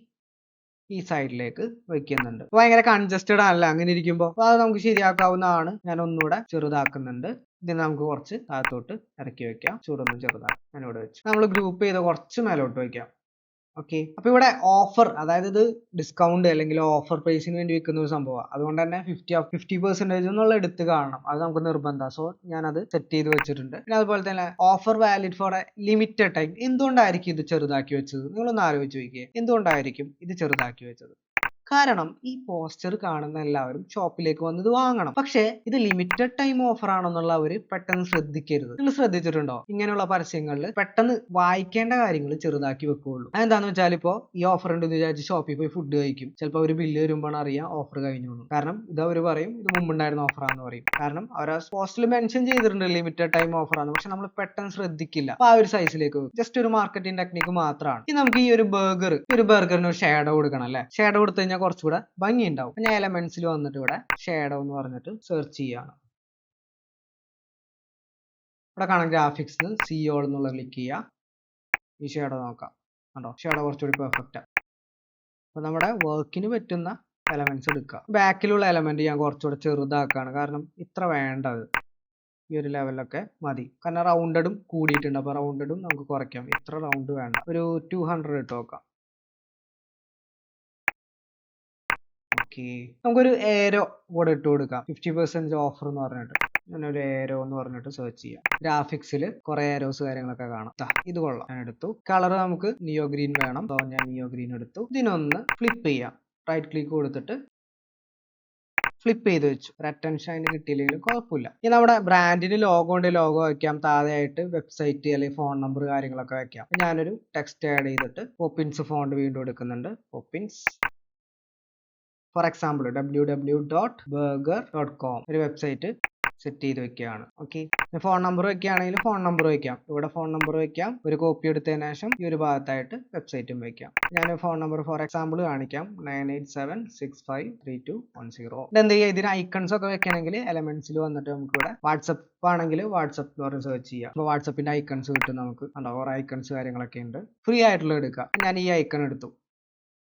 ഈ സൈഡിലേക്ക് വെക്കുന്നുണ്ട്. ഭയങ്കര കൺജസ്റ്റഡ് അല്ല അങ്ങനെ ഇരിക്കുമ്പോൾ, അപ്പൊ അത് നമുക്ക് ശരിയാക്കാവുന്നതാണ്. ഞാൻ ഒന്നുകൂടെ ചെറുതാക്കുന്നുണ്ട്. ഇതിന് നമുക്ക് കുറച്ച് താഴത്തോട്ട് ഇറക്കി വെക്കാം. ചൂടൊന്നും ചെറുതാക്കി ഞാനിവിടെ വെച്ചു. നമ്മൾ ഗ്രൂപ്പ് ചെയ്ത് കുറച്ച് മേലോട്ട് വെക്കാം. ഓക്കെ, അപ്പൊ ഇവിടെ ഓഫർ, അതായത് ഇത് ഡിസ്കൗണ്ട് അല്ലെങ്കിൽ ഓഫർ പ്രൈസിന് വേണ്ടി വെക്കുന്ന ഒരു സംഭവമാണ്. അതുകൊണ്ട് തന്നെ 50% എന്നുള്ള എടുത്ത് കാണണം, അത് നമുക്ക് നിർബന്ധമാണ്. സോ ഞാനത് സെറ്റ് ചെയ്ത് വെച്ചിട്ടുണ്ട്. പിന്നെ അതുപോലെ തന്നെ offer valid for a limited time. എന്തുകൊണ്ടായിരിക്കും ഇത് ചെറുതാക്കി വെച്ചത്, നിങ്ങളൊന്ന് ആലോചിച്ച് നോക്കിയേ. എന്തുകൊണ്ടായിരിക്കും ഇത് ചെറുതാക്കി വെച്ചത്? കാരണം ഈ പോസ്റ്റർ കാണുന്ന എല്ലാവരും ഷോപ്പിലേക്ക് വന്നത് വാങ്ങണം. പക്ഷേ ഇത് ലിമിറ്റഡ് ടൈം ഓഫർ ആണെന്നുള്ളവര് പെട്ടെന്ന് ശ്രദ്ധിക്കരുത്. നിങ്ങൾ ശ്രദ്ധിച്ചിട്ടുണ്ടോ, ഇങ്ങനെയുള്ള പരസ്യങ്ങളിൽ പെട്ടെന്ന് വായിക്കേണ്ട കാര്യങ്ങൾ ചെറുതാക്കി വെക്കുകയുള്ളൂ. അതെന്താന്ന് വെച്ചാൽ, ഇപ്പോൾ ഈ ഓഫർ ഉണ്ടെന്ന് വിചാരിച്ച് ഷോപ്പിൽ പോയി ഫുഡ് കഴിക്കും. ചിലപ്പോൾ അവർ ബില്ല് വരുമ്പോൾ അറിയാം ഓഫർ കഴിഞ്ഞു. കാരണം ഇത് അവർ പറയും ഇത് മുമ്പുണ്ടായിരുന്ന ഓഫറാന്ന് പറയും. കാരണം അവർ ആ പോസ്റ്റിൽ മെൻഷൻ ചെയ്തിട്ടുണ്ട് ലിമിറ്റഡ് ടൈം ഓഫർ ആണ്. പക്ഷെ നമ്മൾ പെട്ടെന്ന് ശ്രദ്ധിക്കില്ല. അപ്പൊ ആ ഒരു സൈസിലേക്ക് വെക്കും. ജസ്റ്റ് ഒരു മാർക്കറ്റിംഗ് ടെക്നിക്ക് മാത്രമാണ്. ഇനി നമുക്ക് ഈ ഒരു ബർഗറിന് ഒരു ഷാഡോ കൊടുക്കണം അല്ലെ. ഷാഡോ കൊടുത്തു കഴിഞ്ഞാൽ കുറച്ചുകൂടെ ഭംഗി ഉണ്ടാവും. ഞാൻ എലമെന്റ്സിൽ വന്നിട്ട് ഇവിടെ ഷാഡോ എന്ന് പറഞ്ഞിട്ട് സെർച്ച് ചെയ്യാണ്. ഇവിടെ കാണാം ഗ്രാഫിക്സ് സിയോൾ എന്നുള്ള ക്ലിക്ക് ചെയ്യുക. ഈ ഷാഡോ നോക്കാം, കണ്ടോ ഷാഡോ കുറച്ചുകൂടി പെർഫെക്റ്റ്. അപ്പൊ നമ്മുടെ വർക്കിന് പറ്റുന്ന എലമെന്റ്സ് എടുക്കുക. ബാക്കിലുള്ള എലമെന്റ് ഞാൻ കുറച്ചുകൂടെ ചെറുതാക്കാണ്, കാരണം ഇത്ര വേണ്ടത് ഈ ഒരു ലെവലൊക്കെ മതി. കാരണം റൗണ്ടഡും കൂടിയിട്ടുണ്ട്. അപ്പൊ റൗണ്ടഡും നമുക്ക് കുറയ്ക്കാം, ഇത്ര റൗണ്ട് വേണ്ട. ഒരു 200 ഇട്ട് നോക്കാം. നമുക്കൊരു ഏരോ കൂടെ ഇട്ട് കൊടുക്കാം, 50% ഓഫർ എന്ന് പറഞ്ഞിട്ട്. ഞാനൊരു ഏരോ എന്ന് പറഞ്ഞിട്ട് സെർച്ച് ചെയ്യാം. ഗ്രാഫിക്സിൽ കുറെ ഏരോസ് കാര്യങ്ങളൊക്കെ കാണാം. ഇത് കൊള്ളാം, ഞാൻ എടുത്തു. കളർ നമുക്ക് നിയോ ഗ്രീൻ വേണം, സോ ഞാൻ നിയോ ഗ്രീൻ എടുത്തു. ഇതിനൊന്ന് ഫ്ലിപ്പ് ചെയ്യാം. റൈറ്റ് ക്ലിക്ക് കൊടുത്തിട്ട് ഫ്ലിപ്പ് ചെയ്ത് വെച്ചു. ഒരു അറ്റൻഷൻ അതിന് കിട്ടിയില്ലെങ്കിലും കുഴപ്പമില്ല. ഇനി നമ്മുടെ ബ്രാൻഡിന് ലോഗോ ഉണ്ട്, ലോഗോ വെക്കാം. താഴെയായിട്ട് വെബ്സൈറ്റ് അല്ലെങ്കിൽ ഫോൺ നമ്പർ കാര്യങ്ങളൊക്കെ വെക്കാം. ഞാനൊരു ടെക്സ്റ്റ് ആഡ് ചെയ്തിട്ട് പോപ്പിൻസ് ഫോണ്ട് വീണ്ടും എടുക്കുന്നുണ്ട്. പോപ്പിൻസ് ഫോർ എക്സാമ്പിൾ www.burger.com ഒരു വെബ്സൈറ്റ് സെറ്റ് ചെയ്ത് വെക്കുകയാണ്. ഓക്കെ, ഫോൺ നമ്പർ വെക്കുകയാണെങ്കിൽ ഫോൺ നമ്പർ വെക്കാം. ഇവിടെ ഫോൺ നമ്പർ വെക്കാം. ഒരു കോപ്പി എടുത്തതിന് ശേഷം ഈ ഒരു ഭാഗത്തായിട്ട് വെബ്സൈറ്റും വെക്കാം. ഞാൻ ഫോൺ നമ്പർ ഫോർ എക്സാമ്പിൾ കാണിക്കാം, 9876532110. എന്ത് ചെയ്യുക, ഇതിന് ഐക്കൺസ് ഒക്കെ വെക്കണമെങ്കിൽ എലമെന്റ്സിൽ വന്നിട്ട് നമുക്ക് ഇവിടെ വാട്സപ്പ് ആണെങ്കിൽ വാട്സപ്പ് എന്ന് പറഞ്ഞ് സെർച്ച് ചെയ്യാം. അപ്പോൾ വാട്സപ്പിന്റെ ഐക്കൺസ് കിട്ടും നമുക്ക്. കണ്ടോ കുറെ ഐക്കൺസ് കാര്യങ്ങളൊക്കെ ഉണ്ട്. ഫ്രീ ആയിട്ടുള്ള എടുക്കാം. ഞാൻ ഈ ഐക്കൺ എടുത്തു.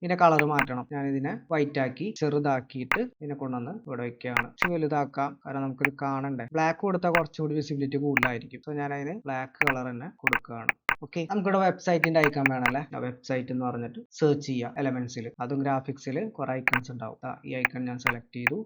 ഇതിന്റെ കളർ മാറ്റണം. ഞാൻ ഇതിനെ വൈറ്റ് ആക്കി ചെറുതാക്കിയിട്ട് ഇതിനെ കൊണ്ടുവന്ന് ഇവിടെ വെക്കുകയാണ്. വലുതാക്കാം, കാരണം നമുക്കിത് കാണണ്ടേ. ബ്ലാക്ക് കൊടുത്താൽ കുറച്ചുകൂടി വിസിബിലിറ്റി കൂടുതലായിരിക്കും. സോ ഞാൻ അതിന് ബ്ലാക്ക് കളർ തന്നെ കൊടുക്കുകയാണ്. ഓക്കെ, നമുക്കിവിടെ വെബ്സൈറ്റിന്റെ ഐക്കൺ വേണമല്ലേ. വെബ്സൈറ്റ് എന്ന് പറഞ്ഞിട്ട് സെർച്ച് ചെയ്യാം എലമെന്റ്സിൽ. അതും ഗ്രാഫിക്സിൽ കുറെ ഐക്കൺസ് ഉണ്ടാവും. ഈ ഐക്കൺ ഞാൻ സെലക്ട് ചെയ്തു,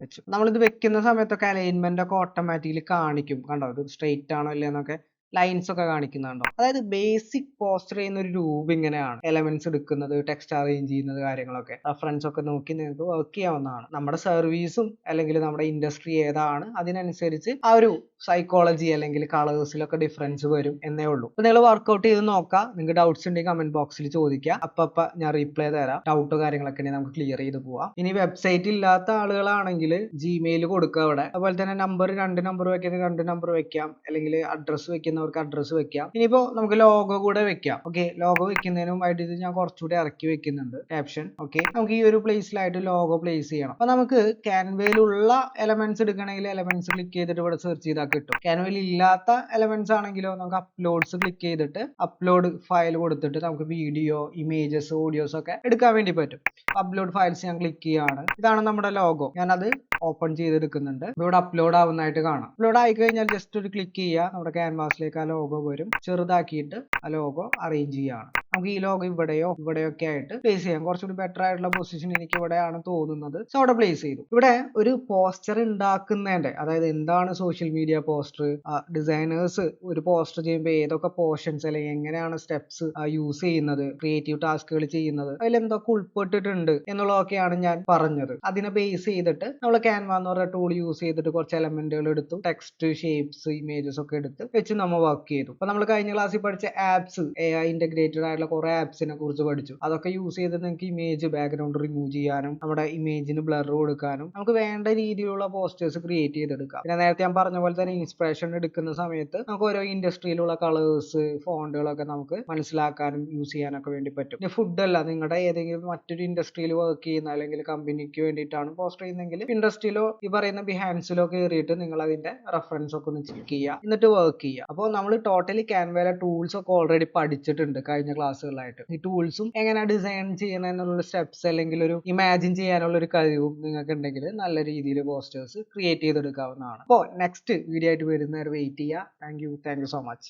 വെച്ചു. നമ്മളിത് വെക്കുന്ന സമയത്തൊക്കെ അലൈൻമെന്റ് ഒക്കെ ഓട്ടോമാറ്റിക്കലി കാണിക്കും. കണ്ടോ ഇത് സ്ട്രെയിറ്റ് ആണോ ഇല്ലെന്നൊക്കെ ലൈൻസ് ഒക്കെ കാണിക്കുന്നുണ്ടോ? അതായത് ബേസിക് പോസ്റ്റർ ചെയ്യുന്ന ഒരു രൂപം ഇങ്ങനെയാണ്. എലമെന്റ്സ് എടുക്കുന്നത്, ടെക്സ്റ്റ് അറേഞ്ച് ചെയ്യുന്നത്, കാര്യങ്ങളൊക്കെ റെഫറൻസ് ഒക്കെ നോക്കി നിങ്ങൾക്ക് വർക്ക് ചെയ്യാവുന്നതാണ്. നമ്മുടെ സർവീസും അല്ലെങ്കിൽ നമ്മുടെ ഇൻഡസ്ട്രി ഏതാണ് അതിനനുസരിച്ച് ആ ഒരു സൈക്കോളജി അല്ലെങ്കിൽ കളേഴ്സിലൊക്കെ ഡിഫറൻസ് വരും എന്നേ ഉള്ളൂ. അപ്പൊ നിങ്ങൾ വർക്ക്ഔട്ട് ചെയ്ത് നോക്കാം. നിങ്ങൾക്ക് ഡൗട്ട്സ് ഉണ്ടെങ്കിൽ കമന്റ് ബോക്സിൽ ചോദിക്കുക. അപ്പൊ ഞാൻ റീപ്ലൈ തരാം. ഡൗട്ടോ കാര്യങ്ങളൊക്കെ ഉണ്ടെങ്കിൽ നമുക്ക് ക്ലിയർ ചെയ്ത് പോവാം. ഇനി വെബ്സൈറ്റ് ഇല്ലാത്ത ആളുകളാണെങ്കിൽ ജിമെയിൽ കൊടുക്കുക അവിടെ. അതുപോലെ തന്നെ നമ്പർ 2 നമ്പർ വെക്കുന്നത് 2 നമ്പർ വെക്കാം, അല്ലെങ്കിൽ അഡ്രസ്സ് വെക്കുന്നവർക്ക് അഡ്രസ്സ് വെക്കാം. ഇനിയിപ്പോ നമുക്ക് ലോഗോ കൂടെ വെക്കാം. ഓക്കെ, ലോഗോ വെക്കുന്നതിന് മുമ്പായിട്ട് ഇത് ഞാൻ കുറച്ചുകൂടി ഇറക്കി വെക്കുന്നുണ്ട് ക്യാപ്ഷൻ. ഓക്കെ, നമുക്ക് ഈ ഒരു പ്ലേസിലായിട്ട് ലോഗോ പ്ലേസ് ചെയ്യണം. അപ്പൊ നമുക്ക് ക്യാൻവയിലുള്ള എലമെന്റ്സ് എടുക്കണമെങ്കിൽ എലമെന്റ്സ് ക്ലിക്ക് ചെയ്തിട്ട് ഇവിടെ സെർച്ച് ചെയ്താൽ കിട്ടും. ക്യാൻവയിൽ ഇല്ലാത്ത എലമെന്റ്സ് ആണെങ്കിലോ നമുക്ക് അപ്ലോഡ്സ് ക്ലിക്ക് ചെയ്തിട്ട് അപ്ലോഡ് ഫയൽ കൊടുത്തിട്ട് നമുക്ക് വീഡിയോ, ഇമേജസ്, ഓഡിയോസ് ഒക്കെ എടുക്കാൻ വേണ്ടി പറ്റും. അപ്ലോഡ് ഫയൽസ് ഞാൻ ക്ലിക്ക് ചെയ്യാണ്. ഇതാണ് നമ്മുടെ ലോഗോ. ഞാനത് ഓപ്പൺ ചെയ്തെടുക്കുന്നുണ്ട്. ഇവിടെ അപ്ലോഡ് ആവുന്നതായിട്ട് കാണാം. അപ്ലോഡ് ആയി കഴിഞ്ഞാൽ ജസ്റ്റ് ഒരു ക്ലിക്ക് ചെയ്യുക, നമ്മുടെ ക്യാൻവാസിലേക്ക് ആ ലോഗോ വരും. ചെറുതാക്കിയിട്ട് ആ ലോഗോ അറേഞ്ച് ചെയ്യാണ്. നമുക്ക് ഈ ലോഗോ ഇവിടെയോ ഇവിടെയൊക്കെ ആയിട്ട് പ്ലേസ് ചെയ്യാം. കുറച്ചുകൂടി ബെറ്റർ ആയിട്ടുള്ള പൊസിഷൻ എനിക്ക് ഇവിടെയാണ് തോന്നുന്നത്. സോ അവിടെ പ്ലേസ് ചെയ്തു. ഇവിടെ ഒരു പോസ്റ്റർ ഉണ്ടാക്കുന്നതിന്റെ, അതായത് എന്താണ് സോഷ്യൽ മീഡിയ പോസ്റ്റർ, ഡിസൈനേഴ്സ് ഒരു പോസ്റ്റർ ചെയ്യുമ്പോൾ ഏതൊക്കെ പോർഷൻസ് അല്ലെങ്കിൽ എങ്ങനെയാണ് സ്റ്റെപ്സ് യൂസ് ചെയ്യുന്നത്, ക്രിയേറ്റീവ് ടാസ്കുകൾ ചെയ്യുന്നത്, അതിൽ എന്തൊക്കെ ഉൾപ്പെട്ടിട്ടുണ്ട് എന്നുള്ളതൊക്കെയാണ് ഞാൻ പറഞ്ഞത്. അതിനെ ബേസ് ചെയ്തിട്ട് നമ്മൾ ക്യാൻവ എന്ന് പറയുന്ന ടൂൾ യൂസ് ചെയ്തിട്ട് കുറച്ച് എലമെന്റുകൾ എടുത്തു, ടെക്സ്റ്റ്, ഷേപ്സ്, ഇമേജസ് ഒക്കെ എടുത്ത് വെച്ച് നമ്മൾ വർക്ക് ചെയ്തു. അപ്പൊ നമ്മൾ കഴിഞ്ഞ ക്ലാസ്സിൽ പഠിച്ച ആപ്സ്, AI ഇന്റഗ്രേറ്റഡ് ആയിട്ടുള്ള കുറെ ആപ്സിനെ കുറിച്ച് പഠിച്ചു. അതൊക്കെ യൂസ് ചെയ്ത് നിങ്ങൾക്ക് ഇമേജ് ബാക്ക്ഗ്രൗണ്ട് റിമൂവ് ചെയ്യാനും നമ്മുടെ ഇമേജിന് ബ്ലർ കൊടുക്കാനും നമുക്ക് വേണ്ട രീതിയിലുള്ള പോസ്റ്റേഴ്സ് ക്രിയേറ്റ് ചെയ്തെടുക്കാം. പിന്നെ നേരത്തെ ഞാൻ പറഞ്ഞ പോലെ തന്നെ ഇൻസ്പിറേഷൻ എടുക്കുന്ന സമയത്ത് നമുക്ക് ഓരോ ഇൻഡസ്ട്രിയിലുള്ള കളേഴ്സ്, ഫോണ്ടുകളൊക്കെ നമുക്ക് മനസ്സിലാക്കാനും യൂസ് ചെയ്യാനൊക്കെ വേണ്ടി പറ്റും. ഇനി ഫുഡല്ല, നിങ്ങളുടെ ഏതെങ്കിലും മറ്റൊരു ഇൻഡസ്ട്രിയിൽ വർക്ക് ചെയ്യുന്ന അല്ലെങ്കിൽ കമ്പനിക്ക് വേണ്ടിയിട്ടാണ് പോസ്റ്റർ ചെയ്യുന്നതെങ്കിൽ ഇൻഡസ്ട്രിയിലോ ഈ പറയുന്ന ബിഹാൻസിലോ കയറിയിട്ട് നിങ്ങൾ അതിന്റെ റെഫറൻസ് ഒക്കെ ഒന്ന് ചെക്ക് ചെയ്യുക, എന്നിട്ട് വർക്ക് ചെയ്യുക. അപ്പോൾ നമ്മൾ ടോട്ടലി ക്യാൻവയിലെ ടൂൾസ് ഒക്കെ ഓൾറെഡി പഠിച്ചിട്ടുണ്ട് കഴിഞ്ഞ ക്ലാസ്സുകളായിട്ട്. ഈ ടൂൾസും എങ്ങനെ ഡിസൈൻ ചെയ്യണം എന്നുള്ള സ്റ്റെപ്സ് അല്ലെങ്കിൽ ഒരു ഇമാജിൻ ചെയ്യാനുള്ള ഒരു കഴിവും നിങ്ങൾക്ക് ഉണ്ടെങ്കിൽ നല്ല രീതിയിൽ പോസ്റ്റേഴ്സ് ക്രിയേറ്റ് ചെയ്തെടുക്കാവുന്നതാണ്. അപ്പോൾ നെക്സ്റ്റ് വീഡിയോ ആയിട്ട് വരുന്നവരെ വെയിറ്റ് ചെയ്യുക. Thank you so much.